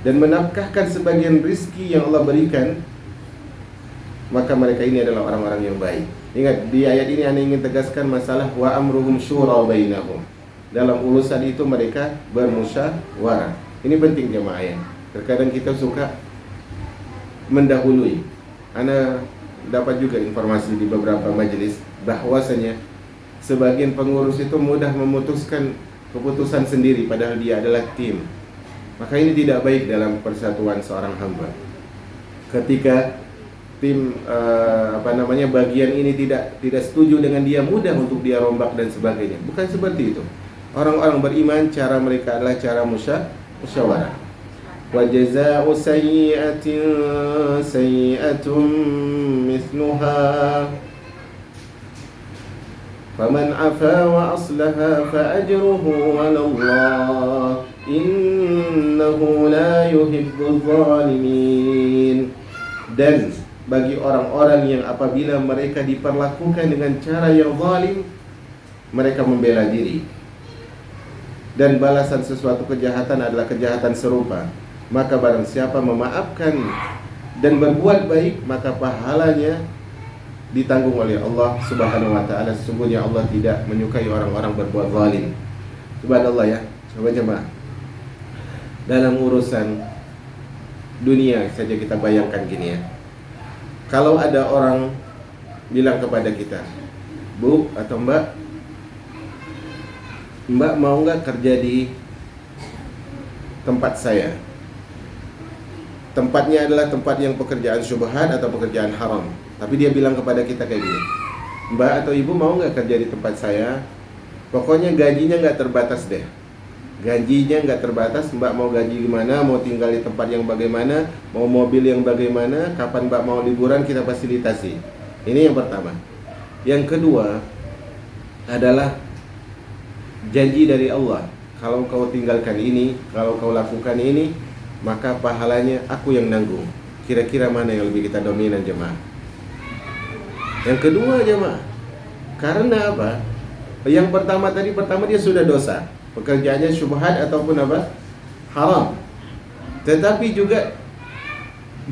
dan menafkahkan sebagian rizki yang Allah berikan, maka mereka ini adalah orang-orang yang baik. Ingat, di ayat ini Anda ingin tegaskan masalah wa amruhum syura bainahum. Dalam urusan itu mereka bermusyawarah. Ini penting jemaah ya. Terkadang kita suka mendahului. Anda dapat juga informasi di beberapa majelis bahwasanya sebagian pengurus itu mudah memutuskan keputusan sendiri padahal dia adalah tim. Maka ini tidak baik dalam persatuan seorang hamba. Ketika tim bagian ini tidak setuju dengan dia, mudah untuk dia rombak dan sebagainya. Bukan seperti itu. Orang-orang beriman cara mereka adalah cara musyawarah. Wa jazaa'u sayyi'atin sayyi'atun mithluha faman 'afa wa aslaha fa ajruhu 'ala Allah innahu la yuhibbul zalimin. Dan bagi orang-orang yang apabila mereka diperlakukan dengan cara yang zalim, mereka membela diri, dan balasan sesuatu kejahatan adalah kejahatan serupa. Maka barang siapa memaafkan dan berbuat baik, maka pahalanya ditanggung oleh Allah Subhanahu wa taala. Sesungguhnya Allah tidak menyukai orang-orang berbuat zalim. Subhanallah ya. Coba jemaah, dalam urusan dunia saja kita bayangkan gini ya. Kalau ada orang bilang kepada kita, Bu atau Mbak mau nggak kerja di tempat saya? Tempatnya adalah tempat yang pekerjaan syubhat atau pekerjaan haram. Tapi dia bilang kepada kita kayak gini, Mbak atau Ibu mau nggak kerja di tempat saya? Pokoknya gajinya nggak terbatas deh. Gajinya nggak terbatas, Mbak mau gaji gimana, mau tinggal di tempat yang bagaimana, mau mobil yang bagaimana, kapan Mbak mau liburan kita fasilitasi. Ini yang pertama. Yang kedua adalah janji dari Allah. Kalau kau tinggalkan ini, kalau kau lakukan ini, maka pahalanya aku yang nanggung. Kira-kira mana yang lebih kita dominan jemaah? Yang kedua jemaah. Karena apa? Yang pertama dia sudah dosa. Pekerjaannya syubhat ataupun apa? Haram. Tetapi juga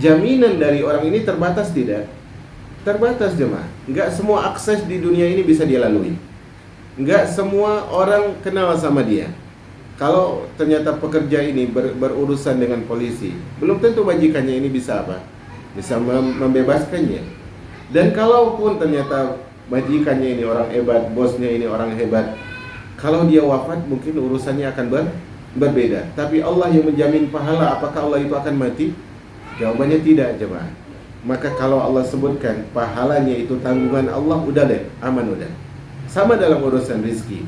jaminan dari orang ini terbatas tidak? Terbatas jemaah. Enggak semua akses di dunia ini bisa dia lalui. Enggak semua orang kenal sama dia. Kalau ternyata pekerja ini berurusan dengan polisi, belum tentu majikannya ini bisa apa? Bisa membebaskannya. Dan kalaupun ternyata majikannya ini orang hebat, bosnya ini orang hebat, kalau dia wafat mungkin urusannya akan berbeda. Tapi Allah yang menjamin pahala, apakah Allah itu akan mati? Jawabannya tidak jemaah. Maka kalau Allah sebutkan pahalanya itu tanggungan Allah, udah deh, aman udah. Sama dalam urusan rizki.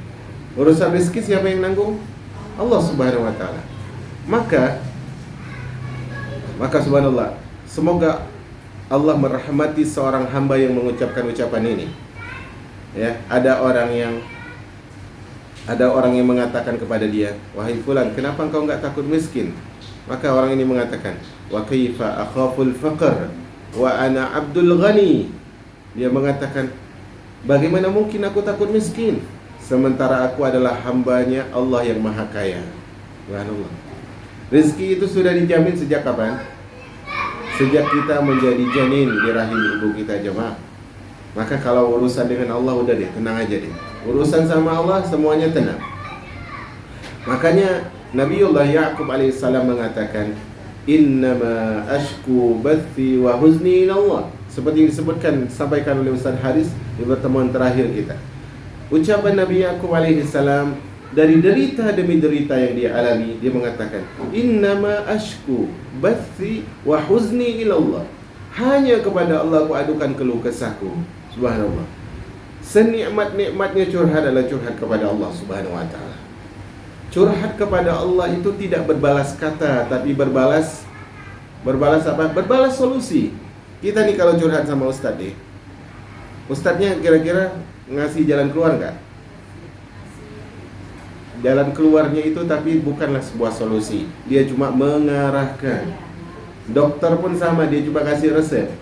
Urusan rizki siapa yang nanggung? Allah Subhanahu wa taala. Maka subhanallah, semoga Allah merahmati seorang hamba yang mengucapkan ucapan ini. Ya, ada orang yang mengatakan kepada dia, wahai fulan, kenapa engkau enggak takut miskin? Maka orang ini mengatakan, wa kaifa akhaful faqr wa ana abdul ghani. Dia mengatakan, bagaimana mungkin aku takut miskin sementara aku adalah hambanya Allah yang maha kaya. Subhanallah. Rezeki itu sudah dijamin sejak kapan? Sejak kita menjadi janin di rahim ibu kita jemaah. Maka kalau urusan dengan Allah udah deh, tenang aja deh. Urusan sama Allah semuanya tenang. Makanya Nabiullah Ya'qub alaihissalam mengatakan, innama ashku bathi wa huzni ilallah. Seperti yang disebutkan, sampaikan oleh Ustaz Haris di pertemuan terakhir kita. Ucapan Nabi Yaqub alaihi salam, dari derita demi derita yang dia alami, dia mengatakan, innama ashku bathi wa huzni ila Allah. Hanya kepada Allah aku adukan keluh kesahku. Subhanallah. Senikmat-nikmatnya curhat adalah curhat kepada Allah Subhanahu wa taala. Curhat kepada Allah itu tidak berbalas kata, tapi berbalas apa? Berbalas solusi. Kita nih kalau curhat sama ustadz nih, ustadznya kira-kira ngasih jalan keluar nggak? Jalan keluarnya itu tapi bukanlah sebuah solusi. Dia cuma mengarahkan. Dokter pun sama, dia cuma kasih resep.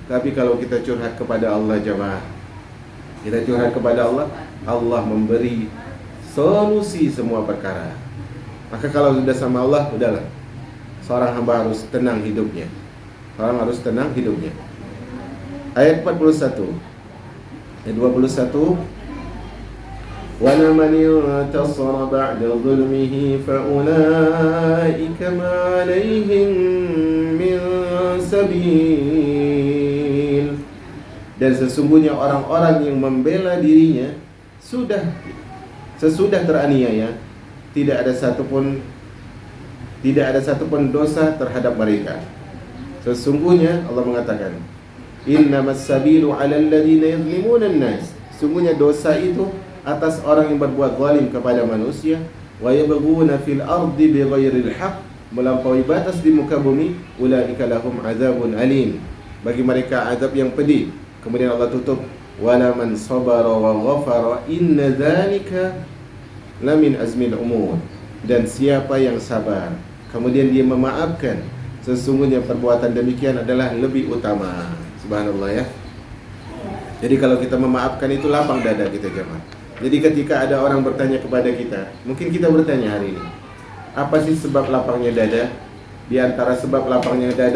Tapi kalau kita curhat kepada Allah jamaah, kita curhat kepada Allah, Allah memberi solusi semua perkara. Maka kalau sudah sama Allah, udahlah. Seorang hamba harus tenang hidupnya. Seorang harus tenang hidupnya. Ayat 41. Ayat 21. وَلَمَنِ انْتَصَرَ بَعْدَ ظُلْمِهِ فَأُولَئِكَ مَا عَلَيْهِمْ مِنْ سَبِيلٍ. Dan sesungguhnya orang-orang yang membela dirinya sesudah teraniaya, tidak ada satupun dosa terhadap mereka. Sesungguhnya Allah mengatakan, innamas sabilu 'alal ladzina yadhlimuna an-nas. Sungguhnya dosa itu atas orang yang berbuat zalim kepada manusia, wa yabghuna fil ardi bighairil haqq, melampaui batas di muka bumi, ulaika lahum adzabun alim. Bagi mereka azab yang pedih. Kemudian Allah tutup, wala man sabara wa ghafara inna dzalika lamin azmil umur. Dan siapa yang sabar kemudian dia memaafkan, sesungguhnya perbuatan demikian adalah lebih utama. Subhanallah ya. Jadi kalau kita memaafkan itu lapang dada kita jemaah. Jadi ketika ada orang bertanya kepada kita, mungkin kita bertanya hari ini, apa sih sebab lapangnya dada? Di antara sebab lapangnya dada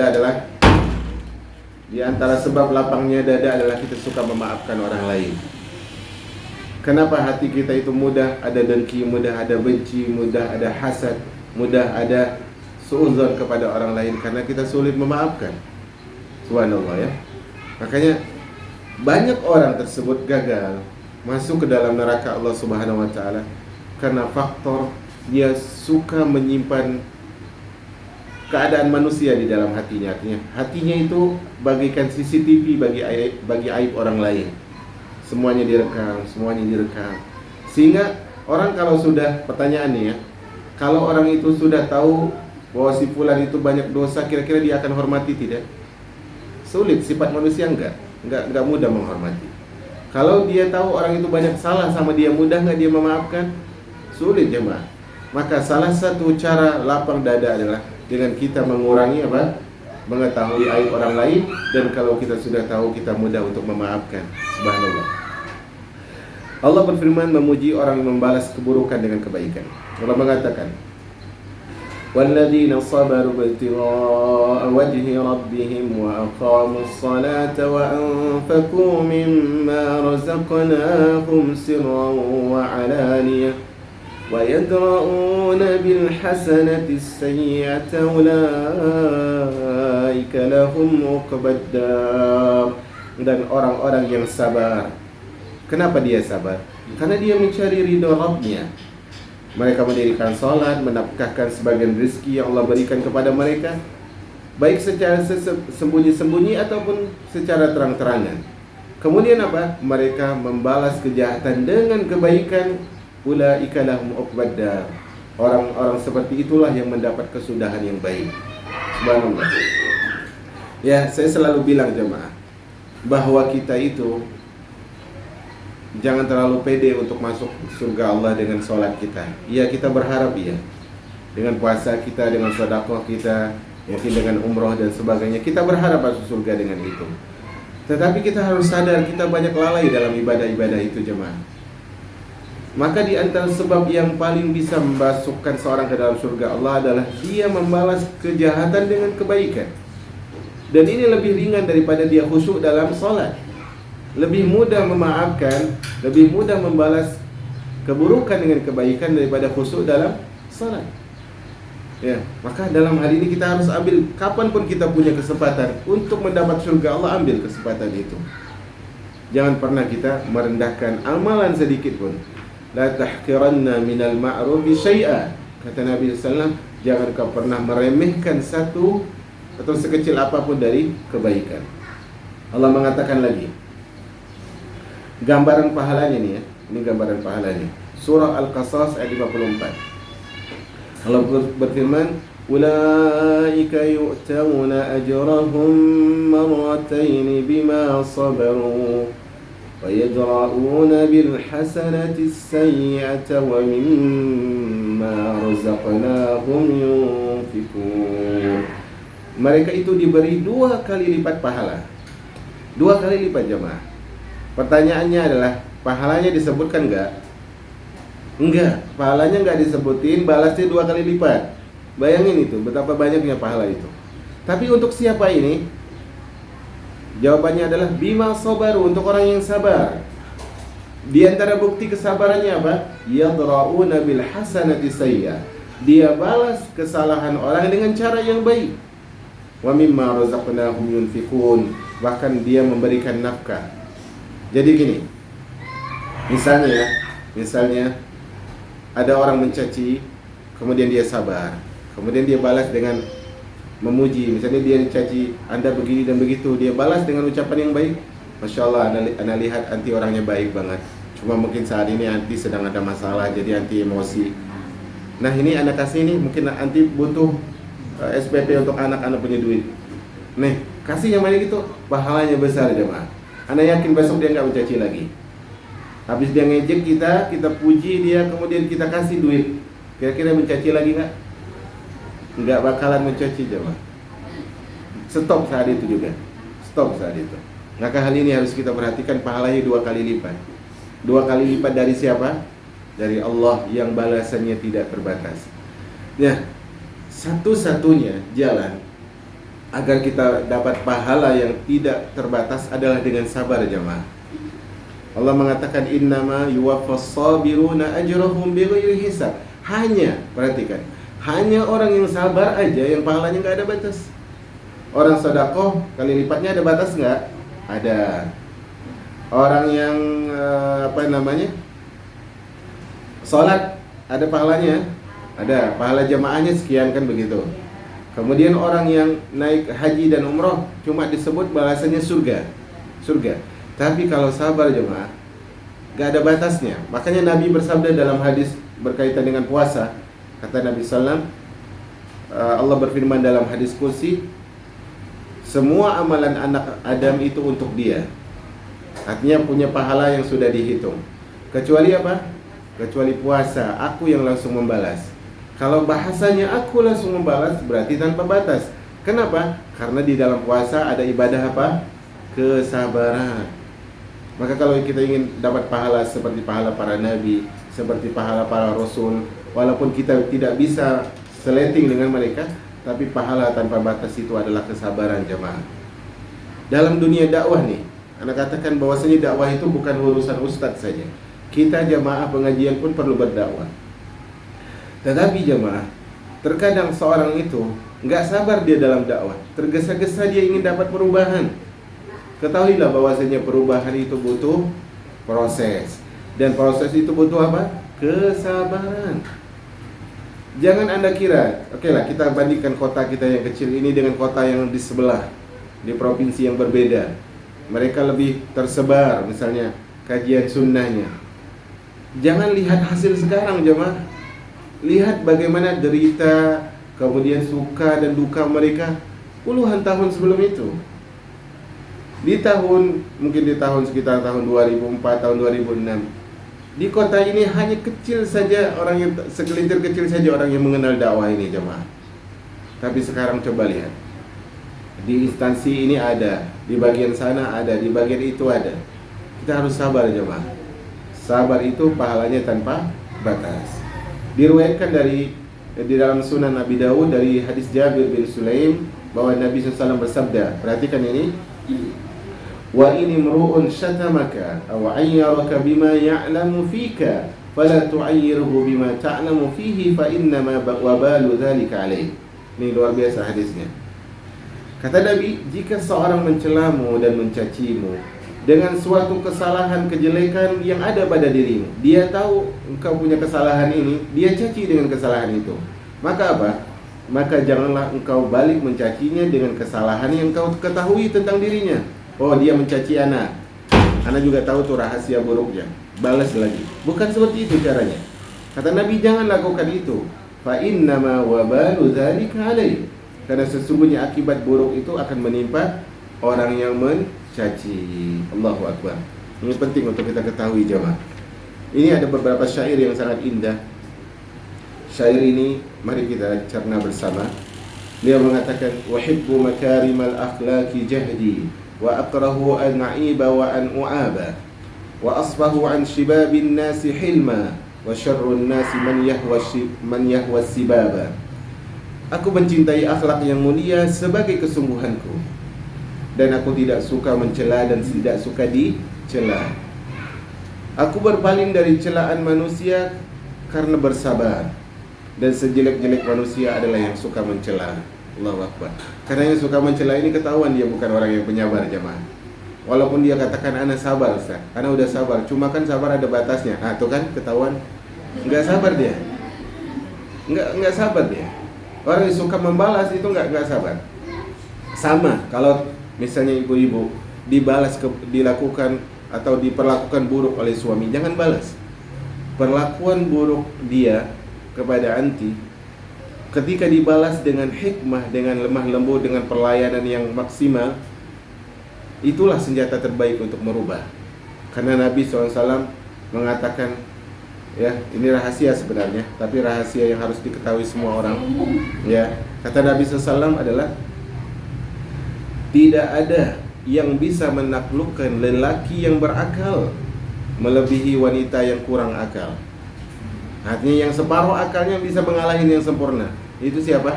adalah kita suka memaafkan orang lain. Kenapa hati kita itu mudah ada dengki, mudah ada benci, mudah ada hasad, mudah ada suudzon kepada orang lain? Karena kita sulit memaafkan. Subhanallah ya. Makanya banyak orang tersebut gagal masuk ke dalam neraka Allah Subhanahu wa taala karena faktor dia suka menyimpan keadaan manusia di dalam hatinya. Hatinya itu bagaikan CCTV bagi aib orang lain. Semuanya direkam. Sehingga orang kalau sudah, pertanyaannya ya, kalau orang itu sudah tahu bahwa si fulan itu banyak dosa, kira-kira dia akan hormati tidak? Sulit, sifat manusia enggak mudah menghormati. Kalau dia tahu orang itu banyak salah sama dia, mudah nggak dia memaafkan? Sulit jemaah. Maka salah satu cara lapang dada adalah dengan kita mengurangi apa? Mengetahui aib orang lain, dan kalau kita sudah tahu, kita mudah untuk memaafkan. Subhanallah. Allah berfirman memuji orang yang membalas keburukan dengan kebaikan. Allah mengatakan, وَالَّذِينَ صَبَرُوا ابْتِغَاءَ وَجْهِ رَبِّهِمْ وَأَقَامُوا الصَّلَاةَ وَأَنفَقُوا مِمَّا رَزَقْنَاهُمْ سِرًّا وَعَلَانِيَةً وَيَدْرَؤُونَ بِالْحَسَنَةِ السَّيِّئَةَ أُولَئِكَ لَهُمْ عُقْبَى الدَّارِ. Dan orang-orang yang sabar. Kenapa dia sabar? Karena dia mencari ridha Rabb-Nya. Mereka mendirikan salat, menafkahkan sebagian rezeki yang Allah berikan kepada mereka, baik secara sembunyi-sembunyi ataupun secara terang-terangan. Kemudian apa? Mereka membalas kejahatan dengan kebaikan. Ulaika lahum uqbad dar. Orang-orang seperti itulah yang mendapat kesudahan yang baik. Subhanallah. Ya, saya selalu bilang jemaah bahwa kita itu jangan terlalu pede untuk masuk surga Allah dengan sholat kita. Ya, kita berharap ya, dengan puasa kita, dengan sedekah kita, mungkin dengan umroh dan sebagainya, kita berharap masuk surga dengan itu. Tetapi kita harus sadar kita banyak lalai dalam ibadah-ibadah itu jemaah. Maka di antara sebab yang paling bisa memasukkan seorang ke dalam surga Allah adalah dia membalas kejahatan dengan kebaikan. Dan ini lebih ringan daripada dia khusyuk dalam sholat. Lebih mudah memaafkan, lebih mudah membalas keburukan dengan kebaikan daripada khusyuk dalam salat. Ya, maka dalam hal ini kita harus ambil, kapanpun kita punya kesempatan untuk mendapat surga Allah, ambil kesempatan itu. Jangan pernah kita merendahkan amalan sedikit pun. La tahqiranna minal ma'rufi syai'a. Kata Nabi SAW, jangan kau pernah meremehkan satu atau sekecil apapun dari kebaikan. Allah mengatakan lagi, gambaran pahalanya nih ya. Ini gambaran pahalanya. Surah Al-Qasas ayat 54. Allah berfirman, ulaika yu'tawna ajrahum marratayn bima sabaru wa yadra'una bil hasanati as-sayyi'ata wa mimma razaqnahum yunfikun. Mereka itu diberi 2 kali lipat pahala. 2 kali lipat jemaah. Pertanyaannya adalah, pahalanya disebutkan enggak? Enggak, pahalanya enggak disebutin, balasnya 2 kali lipat. Bayangin itu, betapa banyaknya pahala itu. Tapi untuk siapa ini? Jawabannya adalah bima sabaru, untuk orang yang sabar. Di antara bukti kesabarannya apa? Yadra'una bil hasanati sayyi'ah. Dia balas kesalahan orang dengan cara yang baik. Wa mimma razaqnahum yunfikun. Bahkan dia memberikan nafkah. Jadi gini, misalnya ada orang mencaci, kemudian dia sabar, kemudian dia balas dengan memuji. Misalnya dia mencaci, Anda begini dan begitu, dia balas dengan ucapan yang baik. Masya Allah, anda lihat anti orangnya baik banget. Cuma mungkin saat ini anti sedang ada masalah, jadi anti emosi. Nah ini anak kasih ini, mungkin anti butuh SPP untuk anak-anak punya duit. Nih, kasih yang mana gitu, pahalanya besar jemaah. Anda yakin besok dia nggak mencaci lagi. Habis dia ngejek kita puji dia, kemudian kita kasih duit. Kira-kira mencaci lagi nggak? Nggak bakalan mencaci jemaah. Stop saat itu juga. Stop saat itu. Maka hal ini harus kita perhatikan, pahalanya 2 kali lipat. 2 kali lipat dari siapa? Dari Allah yang balasannya tidak terbatas. Nah, satu-satunya jalan agar kita dapat pahala yang tidak terbatas adalah dengan sabar jemaah. Allah mengatakan innama yuwaffas sabiruna ajrahum bighairi hisab. Hanya, perhatikan, hanya orang yang sabar aja yang pahalanya nggak ada batas. Orang sedekah kali lipatnya ada batas nggak? Ada. Orang yang salat ada pahalanya? Ada. Pahala jamaahnya sekian kan begitu. Kemudian orang yang naik haji dan umroh cuma disebut balasannya surga. Tapi kalau sabar jemaah, gak ada batasnya. Makanya Nabi bersabda dalam hadis berkaitan dengan puasa. Kata Nabi SAW, Allah berfirman dalam hadis kursi, semua amalan anak Adam itu untuk dia. Artinya punya pahala yang sudah dihitung. Kecuali apa? Kecuali puasa, aku yang langsung membalas. Kalau bahasanya aku langsung membalas, berarti tanpa batas. Kenapa? Karena di dalam puasa ada ibadah apa? Kesabaran. Maka kalau kita ingin dapat pahala seperti pahala para nabi, seperti pahala para rasul, walaupun kita tidak bisa seleting dengan mereka, tapi pahala tanpa batas itu adalah kesabaran jemaah. Dalam dunia dakwah nih, anak katakan bahwasanya dakwah itu bukan urusan ustadz saja. Kita jemaah pengajian pun perlu berdakwah. Tetapi jemaah, terkadang seorang itu nggak sabar dia dalam dakwah, tergesa-gesa dia ingin dapat perubahan. Ketahuilah bahwasanya perubahan itu butuh proses, dan proses itu butuh apa? Kesabaran. Jangan Anda kira, oke lah kita bandingkan kota kita yang kecil ini dengan kota yang di sebelah, di provinsi yang berbeda. Mereka lebih tersebar, misalnya kajian sunnahnya. Jangan lihat hasil sekarang jemaah. Lihat bagaimana derita, kemudian suka dan duka mereka puluhan tahun sebelum itu. Mungkin di tahun sekitar tahun 2004, tahun 2006. Di kota ini hanya kecil saja orang yang, segelintir kecil saja orang yang mengenal dakwah ini jemaah. Tapi sekarang coba lihat. Di instansi ini ada, di bagian sana ada, di bagian itu ada. Kita harus sabar jemaah. Sabar itu pahalanya tanpa batas. Diriwayatkan di dalam Sunan Abi Dawud dari hadis Jabir bin Sulaim bahwa Nabi SAW bersabda, perhatikan ini, wa ini mru'un syatamaka aw ayyaraka bima ya'lamu fika fala tu'ayyirhu bima ta'lamu fihi fa innama wabalu dzalika alaih. Ini luar biasa hadisnya. Kata Nabi, jika seorang mencelamu dan mencacimu dengan suatu kesalahan, kejelekan yang ada pada dirimu, dia tahu engkau punya kesalahan ini, dia caci dengan kesalahan itu, maka apa? Maka janganlah engkau balik mencacinya dengan kesalahan yang kau ketahui tentang dirinya. Oh, dia mencaci anak juga tahu tuh rahasia buruknya, balas lagi. Bukan seperti itu caranya. Kata Nabi, jangan lakukan itu. Fa innama wabalu dzalika alaih. Karena sesungguhnya akibat buruk itu akan menimpa orang yang mencaci. Allahu Akbar. Ini penting untuk kita ketahui jemaah. Ini ada beberapa syair yang sangat indah. Syair ini mari kita cerna bersama. Dia mengatakan, "Uhibbu makarimal akhlaqi jahdi wa akrahu an a'iba wa an u'aba wa asbahu an shibabin nasi hilma wa syarrun nasi man yahwa sibaba." Aku mencintai akhlak yang mulia sebagai kesungguhanku, dan aku tidak suka mencela dan tidak suka dicela. Aku berpaling dari celaan manusia karena bersabar, dan sejelek-jelek manusia adalah yang suka mencela. Allahu Akbar. Karena yang suka mencela ini ketahuan dia bukan orang yang penyabar jemaah. Walaupun dia katakan ana sabar Ustaz, ana udah sabar, cuma kan sabar ada batasnya. Ah, tuh kan ketahuan enggak sabar dia. Enggak sabar dia. Orang yang suka membalas itu enggak sabar. Sama kalau misalnya ibu-ibu dilakukan atau diperlakukan buruk oleh suami, jangan balas. Perlakuan buruk dia kepada anti, ketika dibalas dengan hikmah, dengan lemah lembut, dengan pelayanan yang maksimal, itulah senjata terbaik untuk merubah. Karena Nabi SAW mengatakan, ya, ini rahasia sebenarnya, tapi rahasia yang harus diketahui semua orang. Ya, kata Nabi SAW adalah, tidak ada yang bisa menaklukkan lelaki yang berakal melebihi wanita yang kurang akal. Artinya yang separuh akalnya bisa mengalahin yang sempurna. Itu siapa?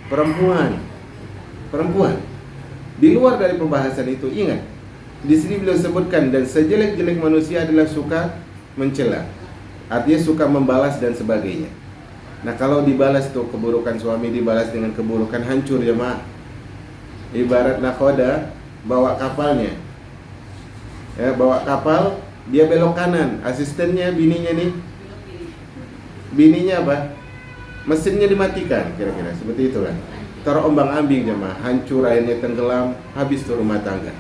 Perempuan. Di luar dari pembahasan itu, ingat, di sini beliau sebutkan, dan sejelek-jelek manusia adalah suka mencela. Artinya suka membalas dan sebagainya. Nah, kalau dibalas tuh keburukan suami dibalas dengan keburukan, hancur jemaah. Ibarat nakhoda bawa kapalnya. Ya, bawa kapal, dia belok kanan, asistennya bininya apa? Mesinnya dimatikan, kira-kira seperti itu kan. Terombang-ambing jemaah, hancur, airnya tenggelam, habis tuh rumah tangga.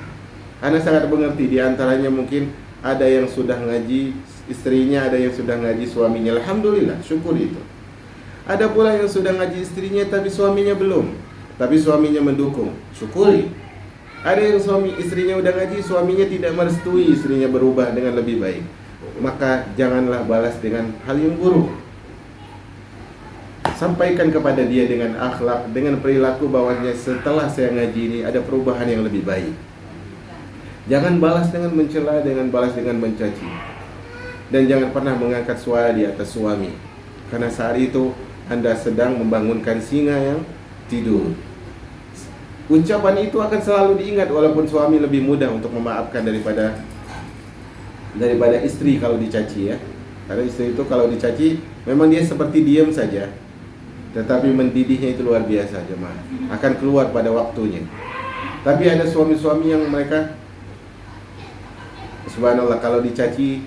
Ana sangat mengerti, di antaranya mungkin ada yang sudah ngaji istrinya, ada yang sudah ngaji suaminya. Alhamdulillah, syukur itu. Ada pula yang sudah ngaji istrinya tapi suaminya belum, tapi suaminya mendukung, syukuri. Ada yang istrinya udah ngaji, suaminya tidak merestui istrinya berubah dengan lebih baik, maka janganlah balas dengan hal yang buruk. Sampaikan kepada dia dengan akhlak, dengan perilaku bahwanya setelah saya ngaji ini ada perubahan yang lebih baik. Jangan balas dengan mencela, dengan balas dengan mencaci. Dan jangan pernah mengangkat suara di atas suami, karena saat itu Anda sedang membangunkan singa yang tidur. Ucapan itu akan selalu diingat, walaupun suami lebih mudah untuk memaafkan daripada istri kalau dicaci, ya. Karena istri itu kalau dicaci memang dia seperti diam saja, tetapi mendidihnya itu luar biasa jemaah, akan keluar pada waktunya. Tapi ada suami-suami yang mereka, subhanallah, kalau dicaci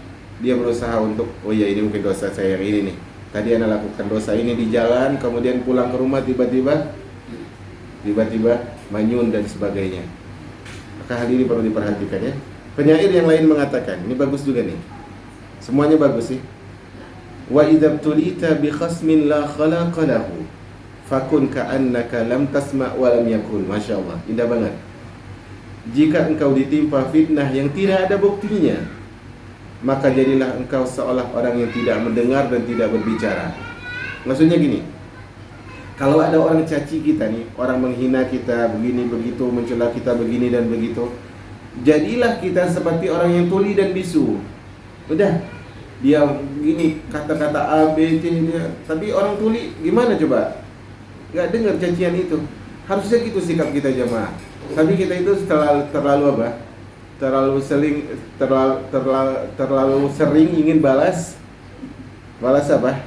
dia berusaha untuk, oh ya ini mungkin dosa saya yang ini nih, tadi ana lakukan dosa ini di jalan, kemudian pulang ke rumah tiba-tiba manyun dan sebagainya. Maka hal ini perlu diperhatikan, ya. Penyair yang lain mengatakan, ini bagus juga nih, semuanya bagus sih. Wa idza tulita bi khasmin la khalaqa lahu fakun ka'annaka lam tasma' wa lam yakun. Masyaallah, indah banget. Jika engkau ditimpa fitnah yang tidak ada buktinya, maka jadilah engkau seolah orang yang tidak mendengar dan tidak berbicara. Maksudnya gini, kalau ada orang caci kita nih, orang menghina kita begini begitu, mencela kita begini dan begitu, jadilah kita seperti orang yang tuli dan bisu. Udah, dia gini kata-kata A, B, C, tapi orang tuli gimana coba? Gak dengar cacian itu. Harusnya gitu sikap kita jemaah. Tapi kita itu terlalu apa? Terlalu sering ingin balas Balas apa?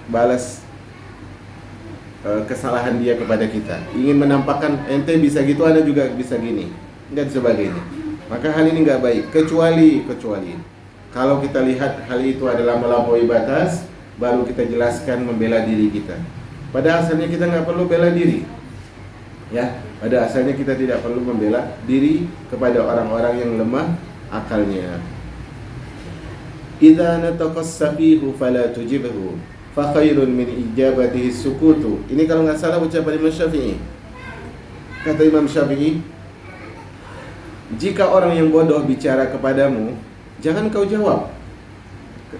Balas kesalahan dia kepada kita. Ingin menampakkan ente bisa gitu, ada juga bisa gini, dan sebagainya. Maka hal ini nggak baik. Kecuali kalau kita lihat hal itu adalah melampaui batas, baru kita jelaskan membela diri kita. Pada asalnya kita nggak perlu bela diri. Ya, pada asalnya kita tidak perlu membela diri kepada orang-orang yang lemah akalnya. Idza nataqas safihu fala tujibhu fa khairun min ijabatihi sukutu. Ini kalau nggak salah ucapan Imam Syafi'i. Kata Imam Syafi'i, jika orang yang bodoh bicara kepadamu, jangan kau jawab.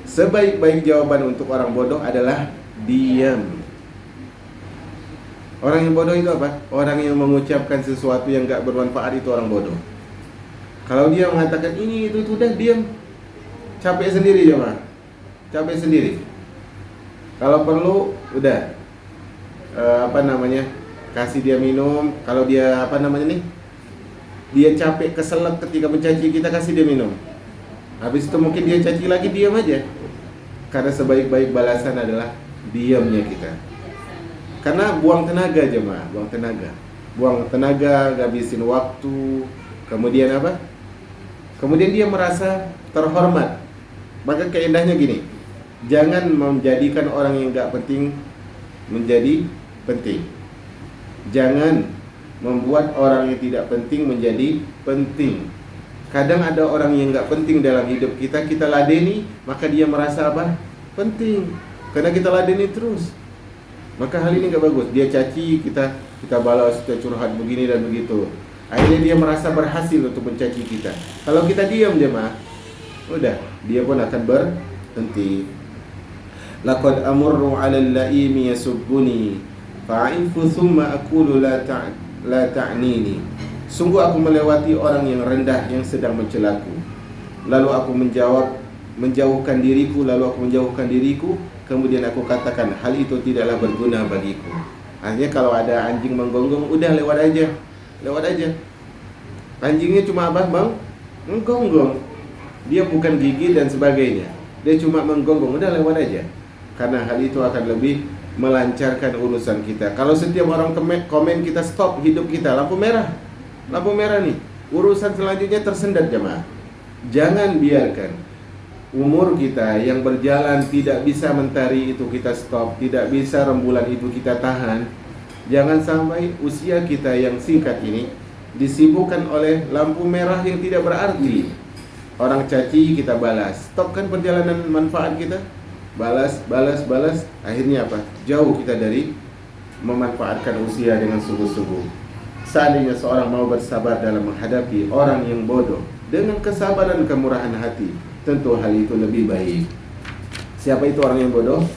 Sebaik-baik jawaban untuk orang bodoh adalah diam. Orang yang bodoh itu apa? Orang yang mengucapkan sesuatu yang gak bermanfaat, itu orang bodoh. Kalau dia mengatakan ini itu udah diam. Capek sendiri jemaah. Capek sendiri. Kalau perlu udah kasih dia minum. Kalau dia dia capek, keselak ketika mencaci kita, kasih dia minum. Habis itu mungkin dia caci lagi, diam aja. Karena sebaik-baik balasan adalah diamnya kita. Karena buang tenaga jemaah, buang tenaga, ngabisin waktu. Kemudian apa? Kemudian dia merasa terhormat. Maka kaidahnya gini, jangan menjadikan orang yang gak penting menjadi penting. Jangan membuat orang yang tidak penting menjadi penting. Kadang ada orang yang gak penting dalam hidup kita, kita ladeni, maka dia merasa apa? Penting. Karena kita ladeni terus. Maka hal ini gak bagus. Dia caci, kita balas, kita curhat begini dan begitu. Akhirnya dia merasa berhasil untuk mencaci kita. Kalau kita diam jemaah, udah, dia pun akan berhenti. Laqad amurru 'alal la'imi yasubbuni fa'ifu thumma aqulu la ta'nini. Sungguh aku melewati orang yang rendah yang sedang mencelaku. Lalu aku menjauhkan diriku, kemudian aku katakan hal itu tidaklah berguna bagiku. Artinya kalau ada anjing menggonggong, udah lewat aja. Anjingnya cuma apa bang? Menggonggong. Dia bukan gigit dan sebagainya. Dia cuma menggonggong, udah lewat aja. Karena hal itu akan lebih melancarkan urusan kita. Kalau setiap orang komen kita stop hidup kita, lampu merah nih, urusan selanjutnya tersendat jemaah. Jangan biarkan umur kita yang berjalan tidak bisa mentari itu kita stop, tidak bisa rembulan itu kita tahan. Jangan sampai usia kita yang singkat ini disibukkan oleh lampu merah yang tidak berarti. Orang caci kita balas, stopkan perjalanan manfaat kita, balas. Akhirnya apa? Jauh kita dari memanfaatkan usia dengan sungguh-sungguh. Seandainya seorang mau bersabar dalam menghadapi orang yang bodoh dengan kesabaran kemurahan hati, tentu hal itu lebih baik. Siapa itu orang yang bodoh?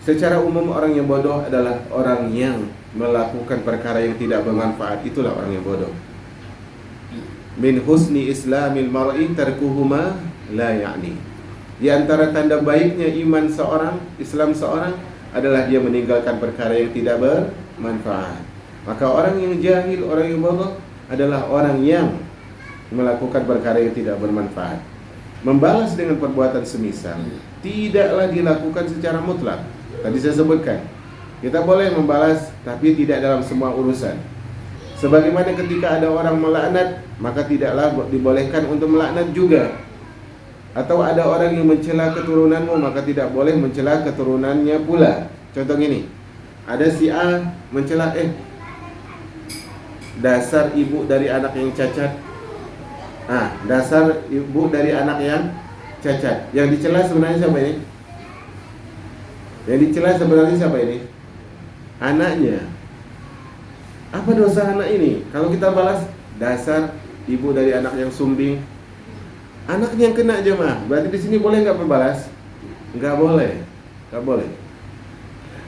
Secara umum orang yang bodoh adalah orang yang melakukan perkara yang tidak bermanfaat. Itulah orang yang bodoh. Min husni islamil mar'i tarkuhuma la ya'ni. Di antara tanda baiknya iman seorang, Islam seorang adalah dia meninggalkan perkara yang tidak bermanfaat. Maka orang yang jahil, orang yang bodoh adalah orang yang melakukan perkara yang tidak bermanfaat. Membalas dengan perbuatan semisal tidaklah dilakukan secara mutlak. Tadi saya sebutkan, kita boleh membalas tapi tidak dalam semua urusan. Sebagaimana ketika ada orang melaknat, maka tidaklah dibolehkan untuk melaknat juga. Atau ada orang yang mencela keturunanmu, maka tidak boleh mencela keturunannya pula. Contoh gini, ada si A mencela, dasar ibu dari anak yang cacat. Dasar ibu dari anak yang cacat. Yang dicela sebenarnya siapa ini? Yang dicela sebenarnya siapa ini? Anaknya. Apa dosa anak ini? Kalau kita balas, dasar ibu dari anak yang sumbing. Anaknya yang kena jemaah. Berarti di sini boleh nggak berbalas? Nggak boleh.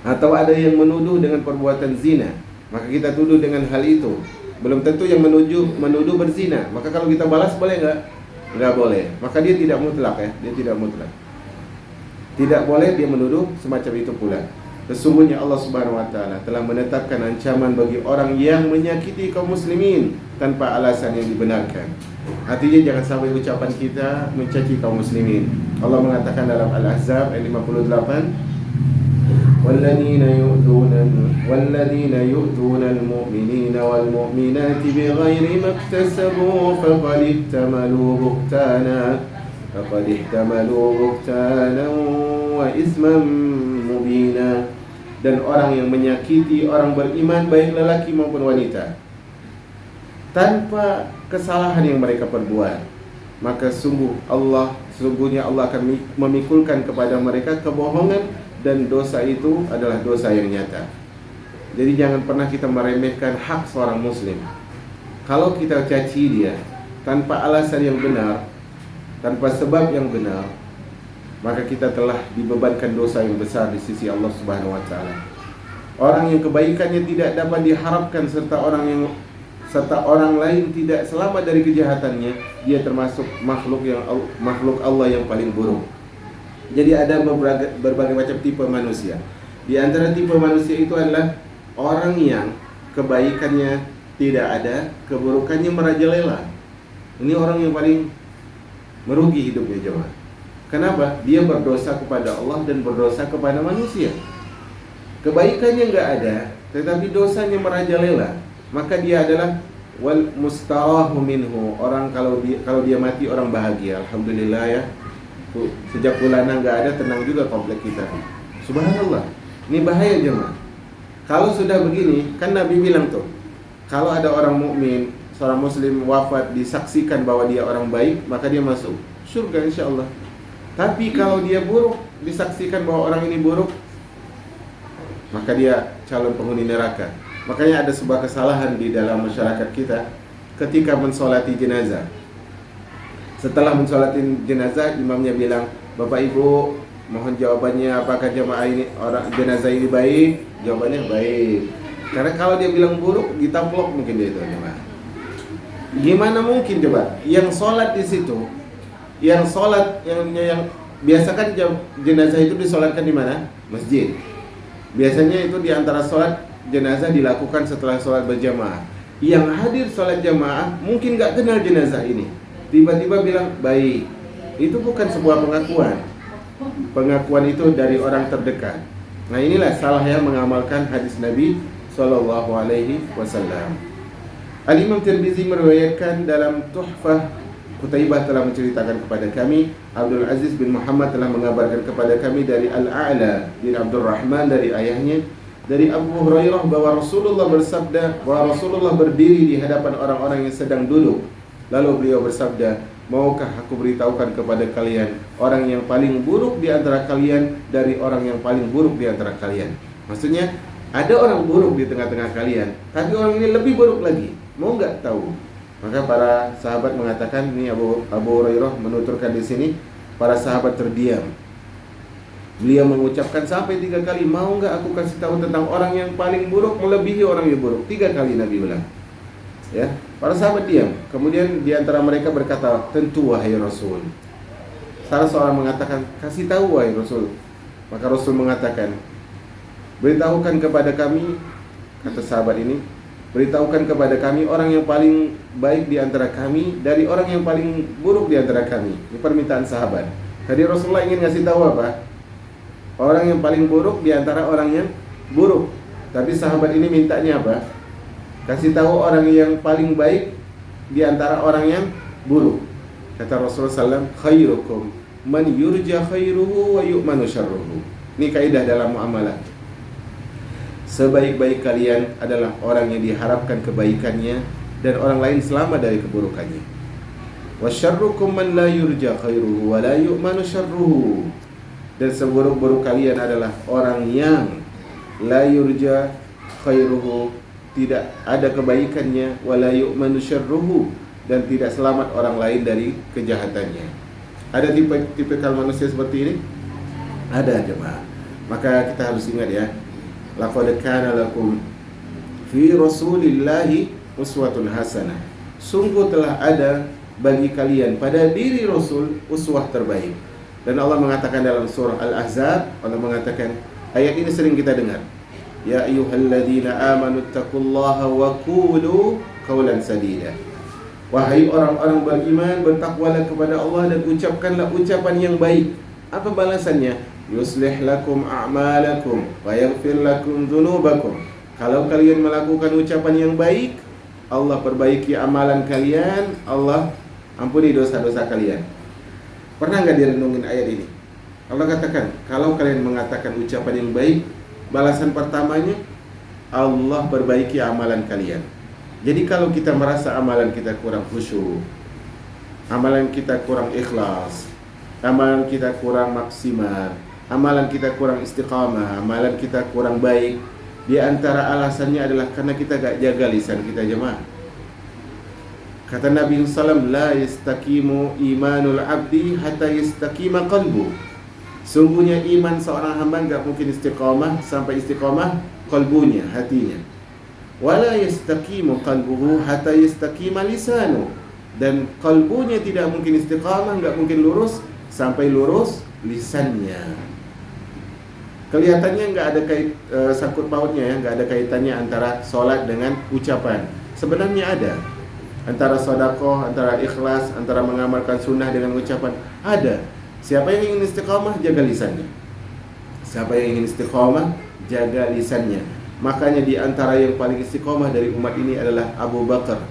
Atau ada yang menuduh dengan perbuatan zina, maka kita tuduh dengan hal itu. Belum tentu yang menuduh berzina. Maka kalau kita balas boleh nggak? Nggak boleh. Maka dia tidak mutlak ya. Tidak boleh dia menuduh semacam itu pula. Sesungguhnya Allah Subhanahu wa taala telah menetapkan ancaman bagi orang yang menyakiti kaum muslimin tanpa alasan yang dibenarkan. Artinya jangan sampai ucapan kita mencaci kaum muslimin. Allah mengatakan dalam Al-Ahzab ayat 58, والذين يؤذون المؤمنين والمؤمنات بغير ما اكتسبوا فقد احتملوا بهتانا وإثما مبينا. Dan orang yang menyakiti orang beriman baik lelaki maupun wanita tanpa kesalahan yang mereka perbuat, maka sungguhnya Allah akan memikulkan kepada mereka kebohongan, dan dosa itu adalah dosa yang nyata. Jadi jangan pernah kita meremehkan hak seorang muslim. Kalau kita caci dia tanpa alasan yang benar, tanpa sebab yang benar, maka kita telah dibebankan dosa yang besar di sisi Allah Subhanahu wa taala. Orang yang kebaikannya tidak dapat diharapkan serta orang lain tidak selamat dari kejahatannya, dia termasuk makhluk Allah yang paling buruk. Jadi ada berbagai macam tipe manusia. Di antara tipe manusia itu adalah orang yang kebaikannya tidak ada, keburukannya merajalela. Ini orang yang paling merugi hidupnya, jemaah. Kenapa? Dia berdosa kepada Allah dan berdosa kepada manusia. Kebaikannya enggak ada, tetapi dosanya merajalela. Maka dia adalah wal mustarahu minhu. Orang kalau dia mati orang bahagia. Alhamdulillah ya. Sejak bulanan enggak ada, tenang juga komplek kita. Subhanallah. Ini bahaya jemaah. Kalau sudah begini, kan Nabi bilang tuh, kalau ada orang mukmin, seorang muslim wafat disaksikan bahwa dia orang baik, maka dia masuk surga insyaallah. Tapi kalau dia buruk, disaksikan bahwa orang ini buruk, maka dia calon penghuni neraka. Makanya ada sebuah kesalahan di dalam masyarakat kita ketika mensolati jenazah. Setelah mensolatin jenazah, imamnya bilang, Bapak Ibu, mohon jawabannya, apakah jemaah ini orang jenazah ini baik? Jawabannya baik. Karena kalau dia bilang buruk, ditampok mungkin dia itu jemaah. Gimana mungkin coba? Yang sholat di situ, yang biasa kan jenazah itu disolatkan di mana? Masjid. Biasanya itu di antara sholat jenazah dilakukan setelah sholat berjamaah. Yang hadir sholat jamaah mungkin nggak kenal jenazah ini, tiba-tiba bilang baik. Itu bukan sebuah pengakuan. Pengakuan itu dari orang terdekat. Nah inilah salahnya mengamalkan hadis Nabi SAW. Al-Imam Tirmizi meriwayatkan dalam Tuhfah, Qutaibah telah menceritakan kepada kami, Abdul Aziz bin Muhammad telah mengabarkan kepada kami dari Al-A'la bin Abdul Rahman dari ayahnya, dari Abu Hurairah bahwa Rasulullah bersabda, bahwa Rasulullah berdiri di hadapan orang-orang yang sedang duduk. Lalu beliau bersabda, maukah aku beritahukan kepada kalian orang yang paling buruk di antara kalian dari orang yang paling buruk di antara kalian? Maksudnya ada orang buruk di tengah-tengah kalian, tapi orang ini lebih buruk lagi. Mau nggak tahu? Maka para sahabat mengatakan, ini Abu Hurairah menuturkan di sini, para sahabat terdiam. Beliau mengucapkan sampai 3 kali, mau nggak aku kasih tahu tentang orang yang paling buruk melebihi orang yang buruk? 3 kali Nabi bilang. Ya, para sahabat diam. Kemudian di antara mereka berkata, tentu wahai Rasul. Salah seorang mengatakan, kasih tahu wahai Rasul. Maka Rasul mengatakan, beritahukan kepada kami, kata sahabat ini, beritahukan kepada kami orang yang paling baik di antara kami dari orang yang paling buruk di antara kami. Ini permintaan sahabat. Tadi Rasulullah ingin ngasih tahu apa? Orang yang paling buruk di antara orang yang buruk. Tapi sahabat ini mintanya apa? Kasih tahu orang yang paling baik di antara orang yang buruk. Kata Rasulullah SAW, khairukum man yurja khairuhu wa yu'manu syarruhu. Ini kaidah dalam muamalah. Sebaik-baik kalian adalah orang yang diharapkan kebaikannya dan orang lain selamat dari keburukannya. Wasyarrukum man la yurja khairuhu wa la yu'manu syarruhu. Dan seburuk-buruk kalian adalah orang yang la yurja khairuhu, tidak ada kebaikannya, wa la yu'manu syarruhu, dan tidak selamat orang lain dari kejahatannya. Ada tipikal manusia seperti ini? Ada jemaah. Maka kita harus ingat ya, laqad kana lakum fi Rasulillahi uswatun hasanah. Sungguh telah ada bagi kalian pada diri Rasul uswah terbaik. Dan Allah mengatakan dalam surah Al-Ahzab, Allah mengatakan, ayat ini sering kita dengar. Ya ayyuhalladzina amanu taqullaha wa qulu qawlan sadida. Wahai orang-orang beriman, bertakwalah kepada Allah dan ucapkanlah ucapan yang baik. Apa balasannya? Yuslih lakum a'malakum wa yaghfir lakum dzunubakum. Kalau kalian melakukan ucapan yang baik, Allah perbaiki amalan kalian, Allah ampuni dosa-dosa kalian. Pernah nggak direnungin ayat ini? Allah katakan, kalau kalian mengatakan ucapan yang baik, balasan pertamanya Allah perbaiki amalan kalian. Jadi kalau kita merasa amalan kita kurang khusyuk, amalan kita kurang ikhlas, amalan kita kurang maksimal, amalan kita kurang istiqamah, amalan kita kurang baik, di antara alasannya adalah karena kita gak jaga lisan kita, jemaah. Kata Nabi SAW, la yastaqimu imanul abdi hatta yastaqima qalbu. Sungguhnya iman seorang hamba gak mungkin istiqamah sampai istiqamah qalbunya, hatinya. Wala yastaqimu qalbuhu hatta yastaqima lisanu. Dan qalbunya tidak mungkin istiqamah, gak mungkin lurus sampai lurus lisannya. Kelihatannya nggak ada sangkut pautnya ya, nggak ada kaitannya antara sholat dengan ucapan. Sebenarnya ada. Antara sedekah, antara ikhlas, antara mengamalkan sunnah dengan ucapan. Ada. Siapa yang ingin istiqamah, jaga lisannya. Siapa yang ingin istiqamah, jaga lisannya. Makanya di antara yang paling istiqamah dari umat ini adalah Abu Bakar.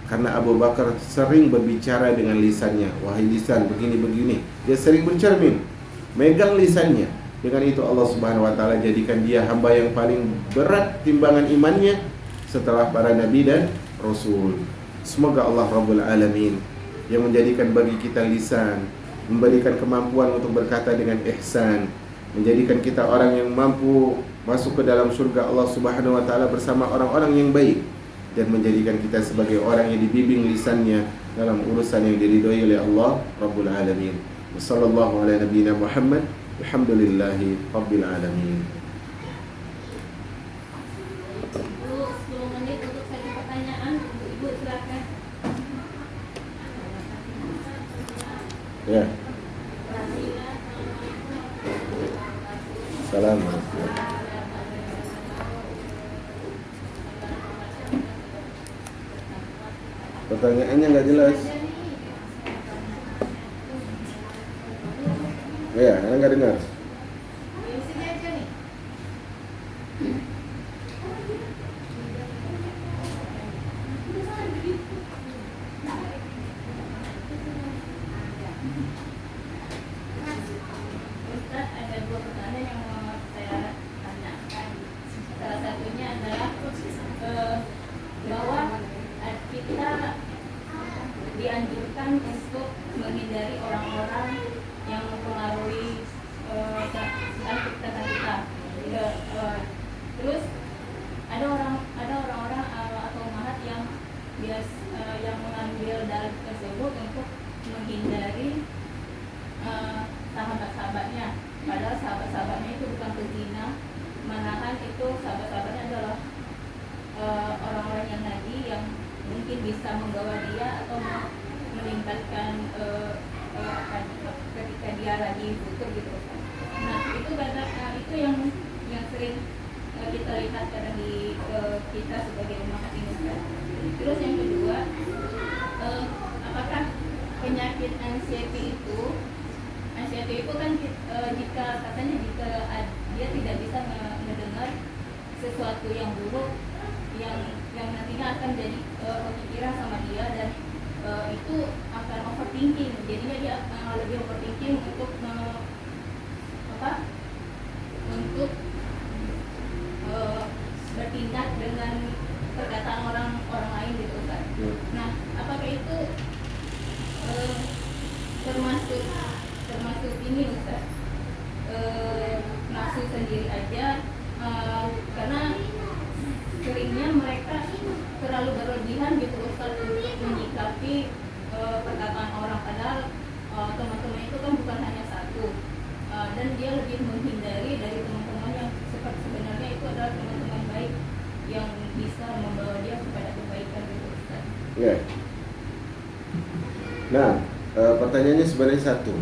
Karena Abu Bakar sering berbicara dengan lisannya. Wahai lisan, begini-begini. Dia sering bercermin, megang lisannya. Dengan itu Allah Subhanahu wa taala jadikan dia hamba yang paling berat timbangan imannya setelah para nabi dan rasul. Semoga Allah Rabbul Alamin yang menjadikan bagi kita lisan, memberikan kemampuan untuk berkata dengan ihsan, menjadikan kita orang yang mampu masuk ke dalam surga Allah Subhanahu wa taala bersama orang-orang yang baik, dan menjadikan kita sebagai orang yang dibimbing lisannya dalam urusan yang diridhoi oleh Allah Rabbul Alamin. Wassallallahu ala nabiyyina Muhammad. Alhamdulillahi Rabbil Alamin. 10 menit untuk satu pertanyaan. Ibu silakan. Ya. Salam. Pertanyaannya nggak jelas. Ya, karena nggak dengar. Ustaz, ada 2 pertanyaan yang mau saya tanyakan. Salah satunya adalah bahwa kita dianjurkan untuk menghindari orang-orang yang mempengaruhi tentang kita. Terus ada orang-orang atau mahat yang yang mengambil dalil tersebut untuk menghindari sahabat-sahabatnya, padahal sahabat-sahabatnya itu bukan pezina, malahan itu sahabat-sahabatnya adalah orang-orang yang nabi yang mungkin bisa membawa dia atau meningkatkan ketika dia lagi butuh gitu. Nah itu itu yang sering kita lihat kadang di kita sebagai umat Indonesia. Terus yang kedua, apakah penyakit anxiety itu kan jika katanya jika dia tidak bisa mendengar sesuatu yang buruk yang nantinya akan jadi kepikiran sama dia, dan itu akan overthinking, jadinya dia lebih overthinking untuk bertindak dengan perkataan orang lain gitu kan. Nah, apakah itu termasuk ini Ustaz, nafsu sendiri aja, karena seringnya mereka terlalu berlebihan gitu Ustaz untuk menyikapi perkataan orang, padahal teman-teman itu kan bukan hanya satu, dan dia lebih menghindari dari teman-teman yang sebenarnya itu adalah teman-teman baik yang bisa membawa dia kepada kebaikan gitu Ustaz. Ya. Nah, pertanyaannya sebenarnya satu.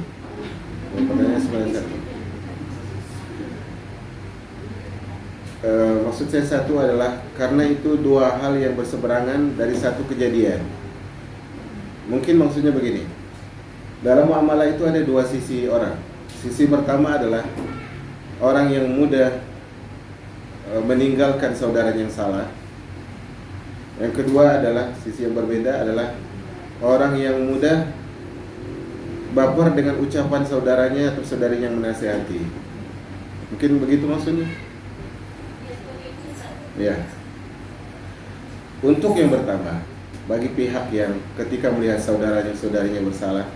Maksud saya satu adalah karena itu dua hal yang berseberangan dari satu kejadian. Mungkin maksudnya begini. Dalam muamalah itu ada dua sisi orang. Sisi pertama adalah orang yang mudah meninggalkan saudaranya yang salah. Yang kedua adalah sisi yang berbeda adalah orang yang mudah baper dengan ucapan saudaranya atau saudarinya yang menasihati. Mungkin begitu maksudnya? Ya. Untuk yang pertama, bagi pihak yang ketika melihat saudarinya bersalah,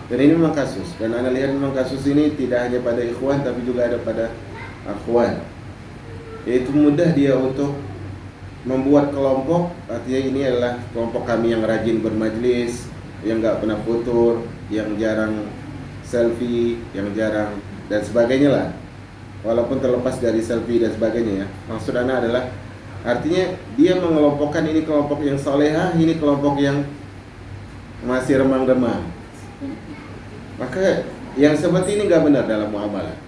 dan ini memang kasus, dan Anda lihat memang kasus ini tidak hanya pada ikhwan tapi juga ada pada akhwan, yaitu mudah dia untuk membuat kelompok. Artinya ini adalah kelompok kami yang rajin bermajlis, yang gak pernah futur, yang jarang selfie, yang jarang dan sebagainya lah. Walaupun terlepas dari selfie dan sebagainya ya, maksud Anda adalah artinya dia mengelompokkan ini kelompok yang solehah, ini kelompok yang masih remang-remang. Maka yang seperti ini gak benar dalam muamalah.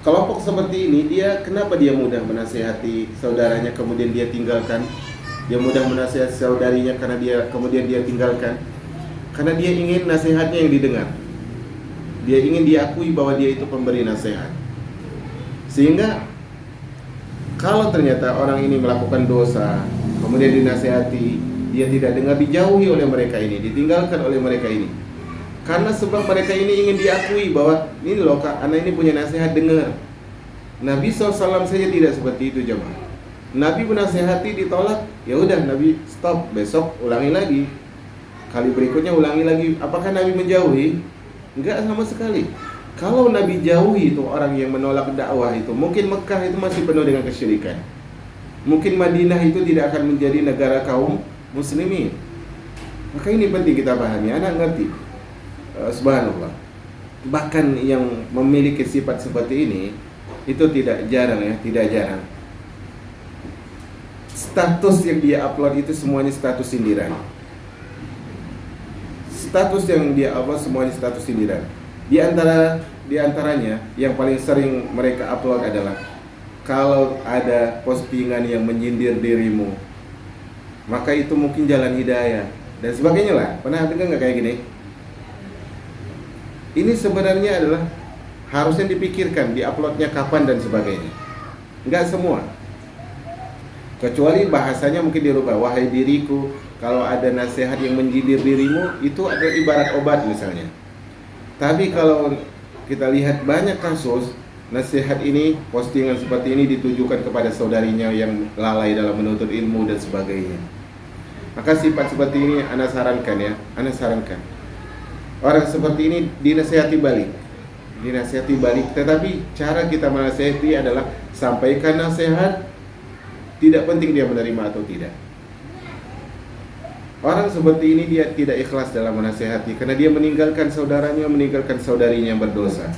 Kelompok seperti ini, kenapa dia mudah menasihati saudaranya kemudian dia tinggalkan? Dia mudah menasihati saudarinya karena kemudian dia tinggalkan. Karena dia ingin nasihatnya yang didengar. Dia ingin diakui bahwa dia itu pemberi nasihat. Sehingga kalau ternyata orang ini melakukan dosa, kemudian dinasihati, dia tidak dengar, dijauhi oleh mereka ini, ditinggalkan oleh mereka ini. Karena sebab mereka ini ingin diakui bahwa ini loh kak, anak ini punya nasihat, dengar. Nabi SAW saja tidak seperti itu jemaah. Nabi menasihati ditolak, ya udah Nabi stop, besok ulangi lagi. Kali berikutnya ulangi lagi. Apakah Nabi menjauhi? Enggak sama sekali. Kalau Nabi jauhi itu orang yang menolak dakwah itu, mungkin Mekah itu masih penuh dengan kesyirikan. Mungkin Madinah itu tidak akan menjadi negara kaum muslimin. Maka ini penting kita pahami, anak ngerti. Subhanallah. Bahkan yang memiliki sifat seperti ini itu tidak jarang ya, tidak jarang. Status yang dia upload itu semuanya status sindiran. Status yang dia upload semuanya status sindiran. Di antaranya yang paling sering mereka upload adalah kalau ada postingan yang menyindir dirimu, maka itu mungkin jalan hidayah dan sebagainya lah. Pernah dengar nggak kayak gini? Ini sebenarnya adalah harusnya dipikirkan, diuploadnya kapan dan sebagainya. Enggak semua. Kecuali bahasanya mungkin dirubah. Wahai diriku, kalau ada nasihat yang menyindir dirimu, itu adalah ibarat obat misalnya. Tapi kalau kita lihat banyak kasus, nasihat ini, postingan seperti ini ditujukan kepada saudarinya yang lalai dalam menuntut ilmu dan sebagainya. Maka sifat seperti ini Anda sarankan ya, Anda sarankan. Orang seperti ini dinasihati balik. Tetapi cara kita menasihati adalah sampaikan nasihat, tidak penting dia menerima atau tidak. Orang seperti ini dia tidak ikhlas dalam menasihati karena dia meninggalkan saudaranya, meninggalkan saudarinya yang berdosa.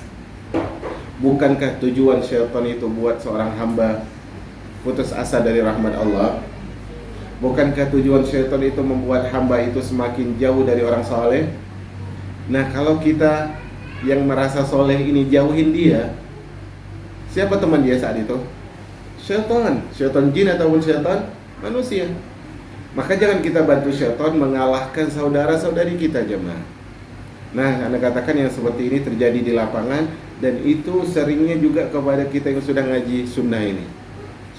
Bukankah tujuan syaitan itu buat seorang hamba putus asa dari rahmat Allah? Bukankah tujuan syaitan itu membuat hamba itu semakin jauh dari orang saleh? Nah, kalau kita yang merasa soleh ini jauhin dia, siapa teman dia saat itu? Syaitan jin ataupun syaitan manusia. Maka jangan kita bantu syaitan mengalahkan saudara-saudari kita jemaah. Nah, Anda katakan yang seperti ini terjadi di lapangan, dan itu seringnya juga kepada kita yang sudah ngaji sunnah ini.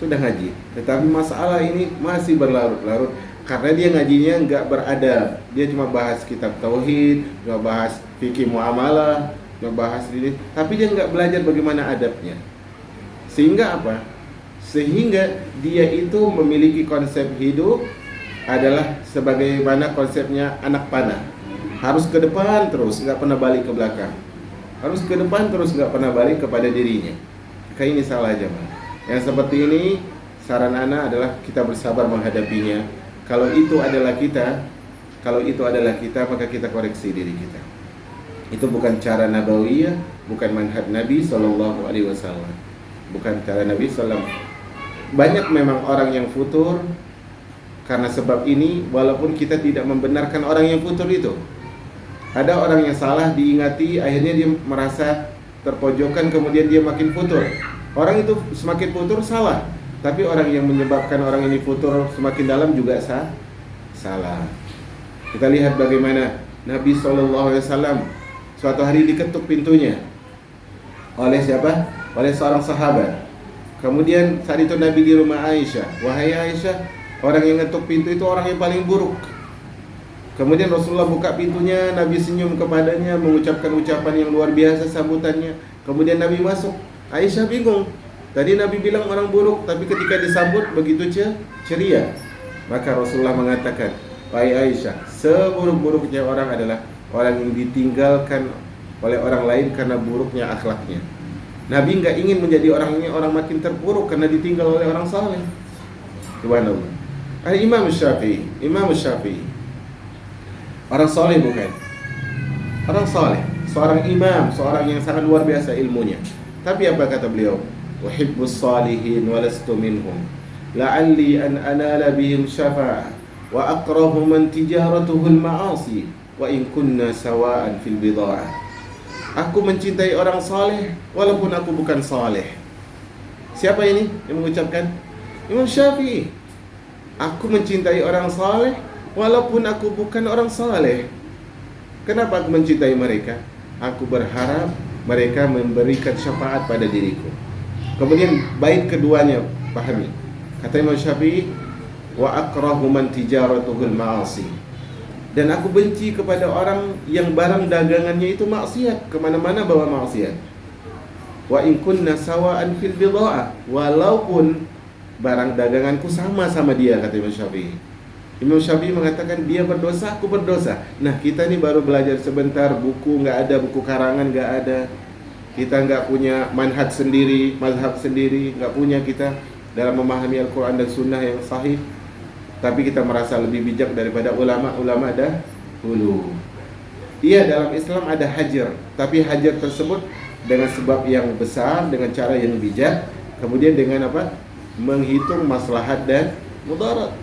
Sudah ngaji, tetapi masalah ini masih berlarut-larut. Karena dia ngajinya nggak beradab, dia cuma bahas kitab tauhid, cuma bahas fikih muamalah, cuma bahas ini, tapi dia nggak belajar bagaimana adabnya. Sehingga apa? Sehingga dia itu memiliki konsep hidup adalah sebagaimana konsepnya anak panah, harus ke depan terus, nggak pernah balik ke belakang. Harus ke depan terus, nggak pernah balik kepada dirinya. Kayak ini salah aja, Bang. Yang seperti ini, saran Ana adalah kita bersabar menghadapinya. Kalau itu adalah kita, maka kita koreksi diri kita. Itu bukan cara nabawiyah, bukan manhaj Nabi SAW. Bukan cara Nabi SAW. Banyak memang orang yang futur karena sebab ini, walaupun kita tidak membenarkan orang yang futur itu. Ada orang yang salah diingati, akhirnya dia merasa terpojokan, kemudian dia makin futur. Orang itu semakin futur salah. Tapi orang yang menyebabkan orang ini futur semakin dalam juga salah. Kita lihat bagaimana Nabi SAW suatu hari diketuk pintunya oleh siapa? Oleh seorang sahabat. Kemudian saat itu Nabi di rumah Aisyah. Wahai Aisyah, orang yang ngetuk pintu itu orang yang paling buruk. Kemudian Rasulullah buka pintunya, Nabi senyum kepadanya, mengucapkan ucapan yang luar biasa sambutannya. Kemudian Nabi masuk. Aisyah bingung. Tadi Nabi bilang orang buruk, tapi ketika disambut begitu ceria. Maka Rasulullah mengatakan, wahai Aisyah, seburuk-buruknya orang adalah orang yang ditinggalkan oleh orang lain karena buruknya akhlaknya. Nabi enggak ingin menjadi orang makin terpuruk karena ditinggal oleh orang saleh. Subhanallah. Imam Syafi'i orang saleh bukan? Orang saleh, seorang imam, seorang yang sangat luar biasa ilmunya. Tapi apa kata beliau? Uhibbus salihin wa lastu minhum. La'alli an anala bihim syafa'ah wa akrahu man tijaratuhul ma'asi wa in kunna sawa'an fil bida'ah. Aku mencintai orang saleh walaupun aku bukan saleh. Siapa ini yang mengucapkan? Imam Syafi'i. Aku mencintai orang saleh walaupun aku bukan orang saleh. Kenapa aku mencintai mereka? Aku berharap mereka memberikan syafaat pada diriku. Kemudian bait keduanya, pahami. Kata Imam Syafi'i, wa akrahu man tijaratuhul ma'asi. Dan aku benci kepada orang yang barang dagangannya itu maksiat, kemana-mana bawa maksiat. Wa in kunna sawa'an fil bida'ah, walaupun barang daganganku sama dia, kata Imam Syafi'i. Imam Syafi'i mengatakan dia berdosa, aku berdosa. Nah, kita ini baru belajar sebentar, buku nggak ada, buku karangan nggak ada. Kita nggak punya manhaj sendiri, mazhab sendiri, nggak punya kita dalam memahami Al-Quran dan Sunnah yang sahih. Tapi kita merasa lebih bijak daripada ulama-ulama dahulu. Iya, dalam Islam ada hajar, tapi hajar tersebut dengan sebab yang besar, dengan cara yang bijak, kemudian dengan apa? Menghitung maslahat dan mudarat.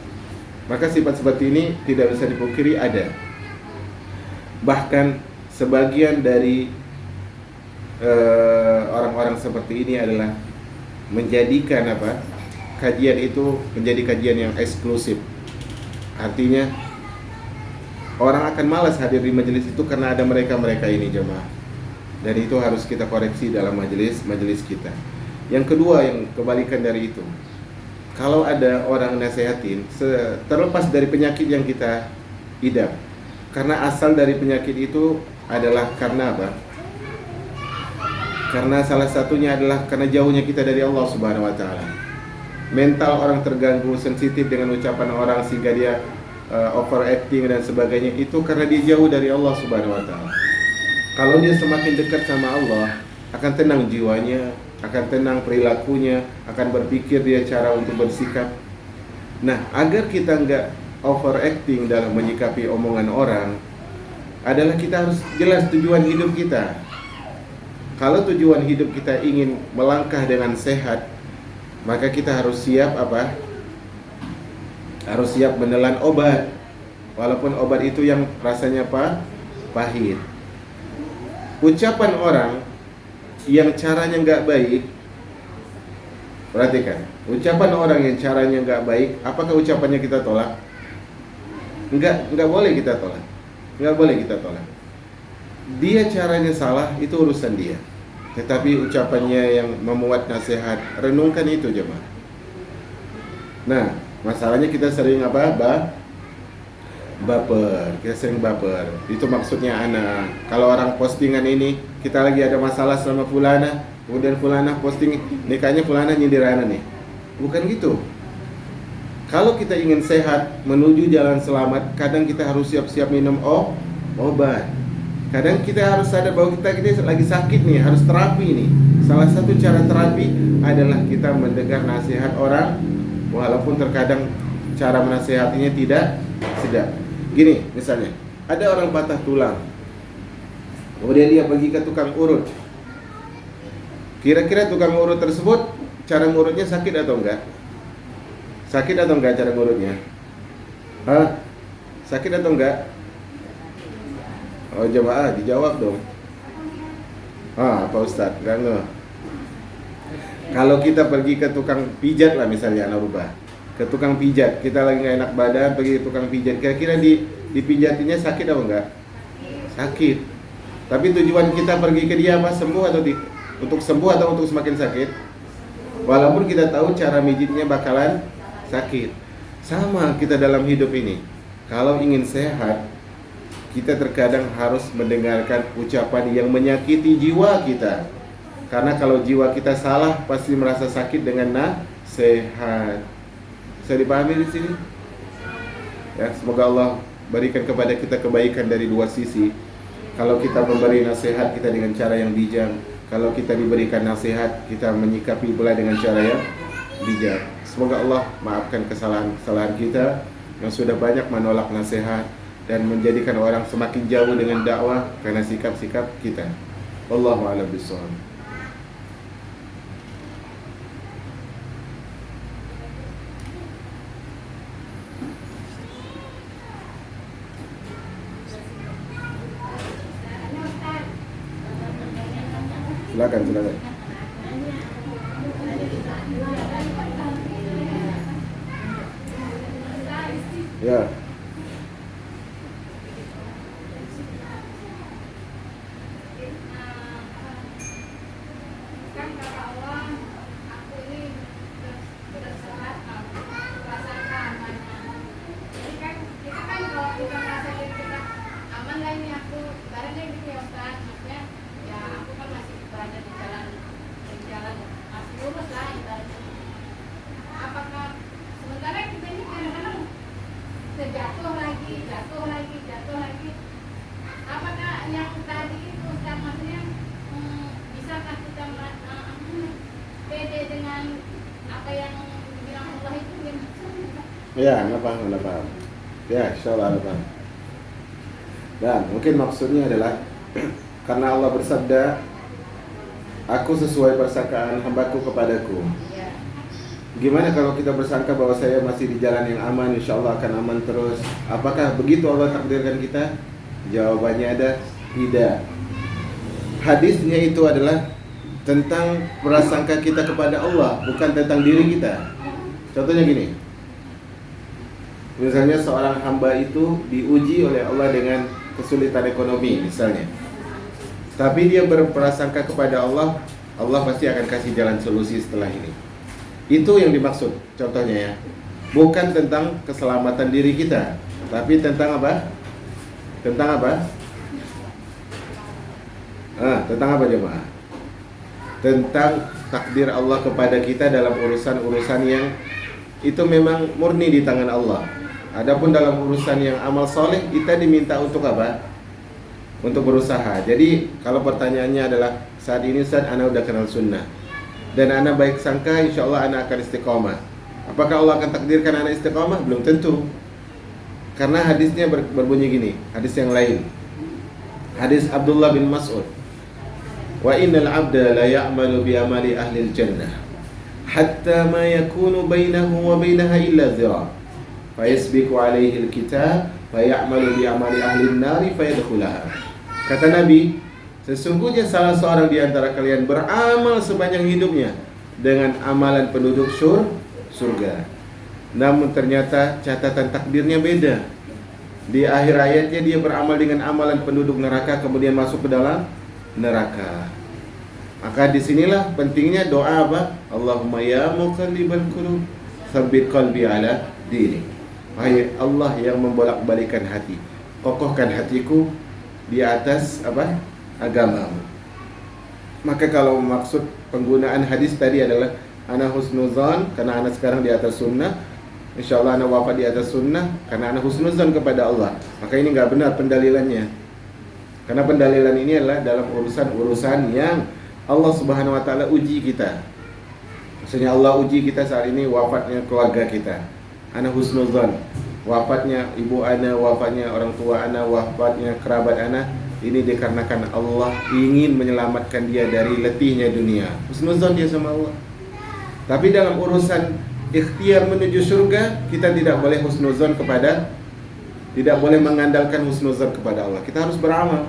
Maka sifat seperti ini tidak bisa dipungkiri ada. Bahkan sebagian dari orang-orang seperti ini adalah menjadikan apa? Kajian itu menjadi kajian yang eksklusif. Artinya orang akan malas hadir di majelis itu karena ada mereka-mereka ini, jemaah. Dan itu harus kita koreksi dalam majelis kita. Yang kedua, yang kebalikan dari itu, kalau ada orang nasihatin, terlepas dari penyakit yang kita idap, karena asal dari penyakit itu adalah karena apa? Karena salah satunya adalah karena jauhnya kita dari Allah Subhanahu wa Ta'ala. Mental orang terganggu, sensitif dengan ucapan orang sehingga dia overacting dan sebagainya, itu karena dia jauh dari Allah Subhanahu wa Ta'ala. Kalau dia semakin dekat sama Allah, akan tenang jiwanya, akan tenang perilakunya, akan berpikir dia cara untuk bersikap. Nah, agar kita enggak overacting dalam menyikapi omongan orang, adalah kita harus jelas tujuan hidup kita. Kalau tujuan hidup kita ingin melangkah dengan sehat, maka kita harus siap apa? Harus siap menelan obat, walaupun obat itu yang rasanya pahit. Ucapan orang yang caranya nggak baik, perhatikan. Ucapan orang yang caranya nggak baik, apakah ucapannya kita tolak? Nggak boleh kita tolak. Nggak boleh kita tolak. Dia caranya salah, itu urusan dia. Tetapi ucapannya yang memuat nasihat, renungkan itu, jemaah. Nah, masalahnya kita sering apa? Baper. Kita sering baper. Itu maksudnya anak. Kalau orang postingan ini, kita lagi ada masalah sama fulana, kemudian fulana posting nikahnya fulana nyindir anak nih. Bukan gitu. Kalau kita ingin sehat, menuju jalan selamat, kadang kita harus siap-siap minum obat. Kadang kita harus sadar bahwa kita lagi sakit nih, harus terapi nih. Salah satu cara terapi adalah kita mendengar nasihat orang, walaupun terkadang cara menasihatinya tidak sedap. Gini, misalnya, ada orang patah tulang, kemudian dia pergi ke tukang urut. Kira-kira tukang urut tersebut, cara ngurutnya sakit atau enggak? Sakit atau enggak cara ngurutnya? Sakit atau enggak? Oh, jemaah dijawab dong. Pak Ustadz, enggak. Kalau kita pergi ke tukang pijat lah misalnya, anak rubah, ke tukang pijat, kita lagi nggak enak badan pergi ke tukang pijat, kira-kira dipijatinya sakit apa enggak? Sakit. Tapi tujuan kita pergi ke dia apa? Sembuh atau untuk sembuh atau untuk semakin sakit? Walaupun kita tahu cara mijitnya bakalan sakit. Sama kita dalam hidup ini. Kalau ingin sehat, kita terkadang harus mendengarkan ucapan yang menyakiti jiwa kita. Karena kalau jiwa kita salah, pasti merasa sakit dengan nasihat. Bisa dipahami di sini? Ya, semoga Allah berikan kepada kita kebaikan dari dua sisi. Kalau kita memberi nasihat, kita dengan cara yang bijak. Kalau kita diberikan nasihat, kita menyikapi pula dengan cara yang bijak. Semoga Allah maafkan kesalahan-kesalahan kita yang sudah banyak menolak nasihat dan menjadikan orang semakin jauh dengan dakwah karena sikap-sikap kita. Wallahu a'lam bishawab. Silakan. Ya. Jatuh lagi. Apakah yang tadi itu Ustaz maksudnya bisakah kita pede dengan apa yang dibilang Allah itu gimana? Ya, nggak paham. Ya, insyaallah nggak paham. Dan mungkin maksudnya adalah karena Allah bersabda, aku sesuai persangkaan hambaku kepadaku. Gimana kalau kita bersangka bahwa saya masih di jalan yang aman, insya Allah akan aman terus? Apakah begitu Allah takdirkan kita? Jawabannya ada tidak. Hadisnya itu adalah tentang prasangka kita kepada Allah, bukan tentang diri kita. Contohnya gini, misalnya seorang hamba itu diuji oleh Allah dengan kesulitan ekonomi misalnya, tapi dia berprasangka kepada Allah, Allah pasti akan kasih jalan solusi setelah ini. Itu yang dimaksud contohnya ya. Bukan tentang keselamatan diri kita, tapi tentang apa? Tentang apa jemaah? Tentang takdir Allah kepada kita dalam urusan-urusan yang itu memang murni di tangan Allah. Adapun dalam urusan yang amal soleh, kita diminta untuk apa? Untuk berusaha. Jadi kalau pertanyaannya adalah saat ini Ustaz, ana udah kenal sunnah dan anak baik sangka insya Allah anak akan istiqomah. Apakah Allah akan takdirkan anak istiqomah? Belum tentu. Karena hadisnya berbunyi gini, hadis yang lain. Hadis Abdullah bin Mas'ud. Wa innal 'abda la ya'malu bi amali ahli al-jannah hatta ma yakunu bainahu wa bainaha illa dhira. Fa yasbiqu 'alaihi al-kitab fa ya'malu bi amali ahli an-nar fa yadkhulaha. Kata Nabi, sesungguhnya salah seorang di antara kalian beramal sepanjang hidupnya dengan amalan penduduk surga. Namun ternyata catatan takdirnya beda. Di akhir ayatnya dia beramal dengan amalan penduduk neraka kemudian masuk ke dalam neraka. Maka disinilah pentingnya doa apa? Allahumma ya muqallibal qulub, tsabbit qalbi ala dinik. Wahai Allah yang membolak-balikan hati, kokohkan hatiku di atas apa? Agamamu. Maka kalau maksud penggunaan hadis tadi adalah ana husnuzan karena ana sekarang di atas sunnah, insyaallah ana wafat di atas sunnah karena ana husnuzan kepada Allah. Maka ini enggak benar pendalilannya. Karena pendalilan ini adalah dalam urusan-urusan yang Allah Subhanahu wa taala uji kita. Maksudnya Allah uji kita saat ini wafatnya keluarga kita. Ana husnuzan, wafatnya ibu ana, wafatnya orang tua ana, wafatnya kerabat ana. Ini dikarenakan Allah ingin menyelamatkan dia dari letihnya dunia. Husnuzan dia sama Allah. Tapi dalam urusan ikhtiar menuju surga, kita tidak boleh husnuzan kepada, tidak boleh mengandalkan husnuzan kepada Allah. Kita harus beramal.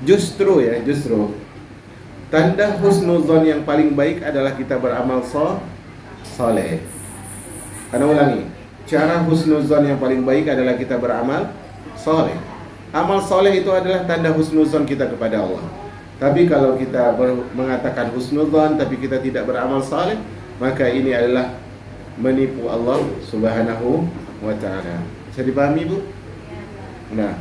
Justru tanda husnuzan yang paling baik adalah kita beramal soleh. Ana ulangi, cara husnuzon yang paling baik adalah kita beramal soleh. Amal soleh itu adalah tanda husnuzon kita kepada Allah. Tapi kalau kita mengatakan husnuzon tapi kita tidak beramal soleh, maka ini adalah menipu Allah Subhanahu wa ta'ala. Bisa dipahami, Bu? Nah,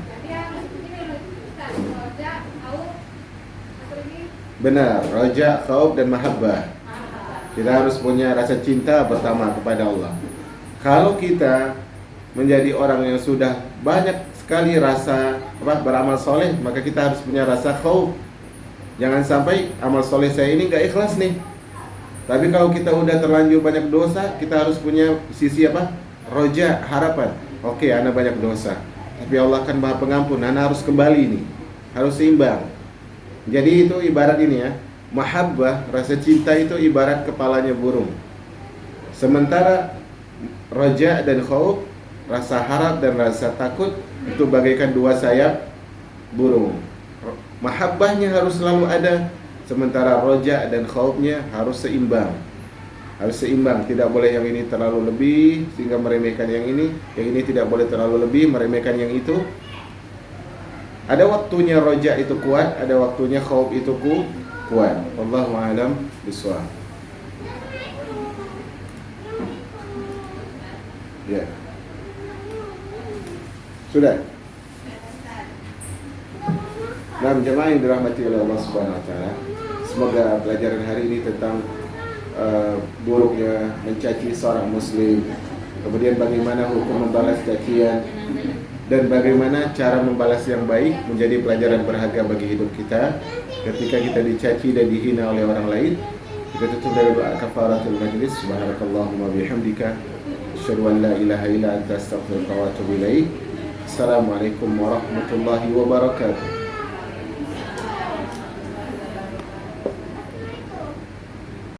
benar, raja, khauf dan mahabbah. Kita harus punya rasa cinta pertama kepada Allah. Kalau kita menjadi orang yang sudah banyak sekali rasa beramal soleh, maka kita harus punya rasa khauf. Jangan sampai amal soleh saya ini gak ikhlas nih. Tapi kalau kita udah terlanjur banyak dosa, kita harus punya sisi roja, harapan. Oke, ana banyak dosa, tapi Allah kan Maha Pengampun, ana harus kembali nih, harus seimbang. Jadi itu ibarat ini ya, mahabbah, rasa cinta itu ibarat kepalanya burung. Sementara roja dan khauf, rasa harap dan rasa takut, itu bagaikan dua sayap burung. Mahabbahnya harus selalu ada, sementara roja dan khaufnya harus seimbang. Harus seimbang, tidak boleh yang ini terlalu lebih sehingga meremehkan yang ini tidak boleh terlalu lebih meremehkan yang itu. Ada waktunya roja itu kuat, ada waktunya khauf itu kuat. Wallahu a'lam bishawab. Ya. Sudah. Nah, jemaah yang dirahmati oleh Allah Subhanahu wa taala, semoga pelajaran hari ini tentang buruknya mencaci seorang muslim, kemudian bagaimana hukum membalas cacian, dan bagaimana cara membalas yang baik menjadi pelajaran berharga bagi hidup kita. Ketika kita dicaci dan dihina oleh orang lain, kita tutup dari doa kafaratul majlis. Subhanakallahumma bihamdika asyhadu an la ilaha illa anta astaghfiruka wa atubu ilaik. Assalamualaikum warahmatullahi wabarakatuh.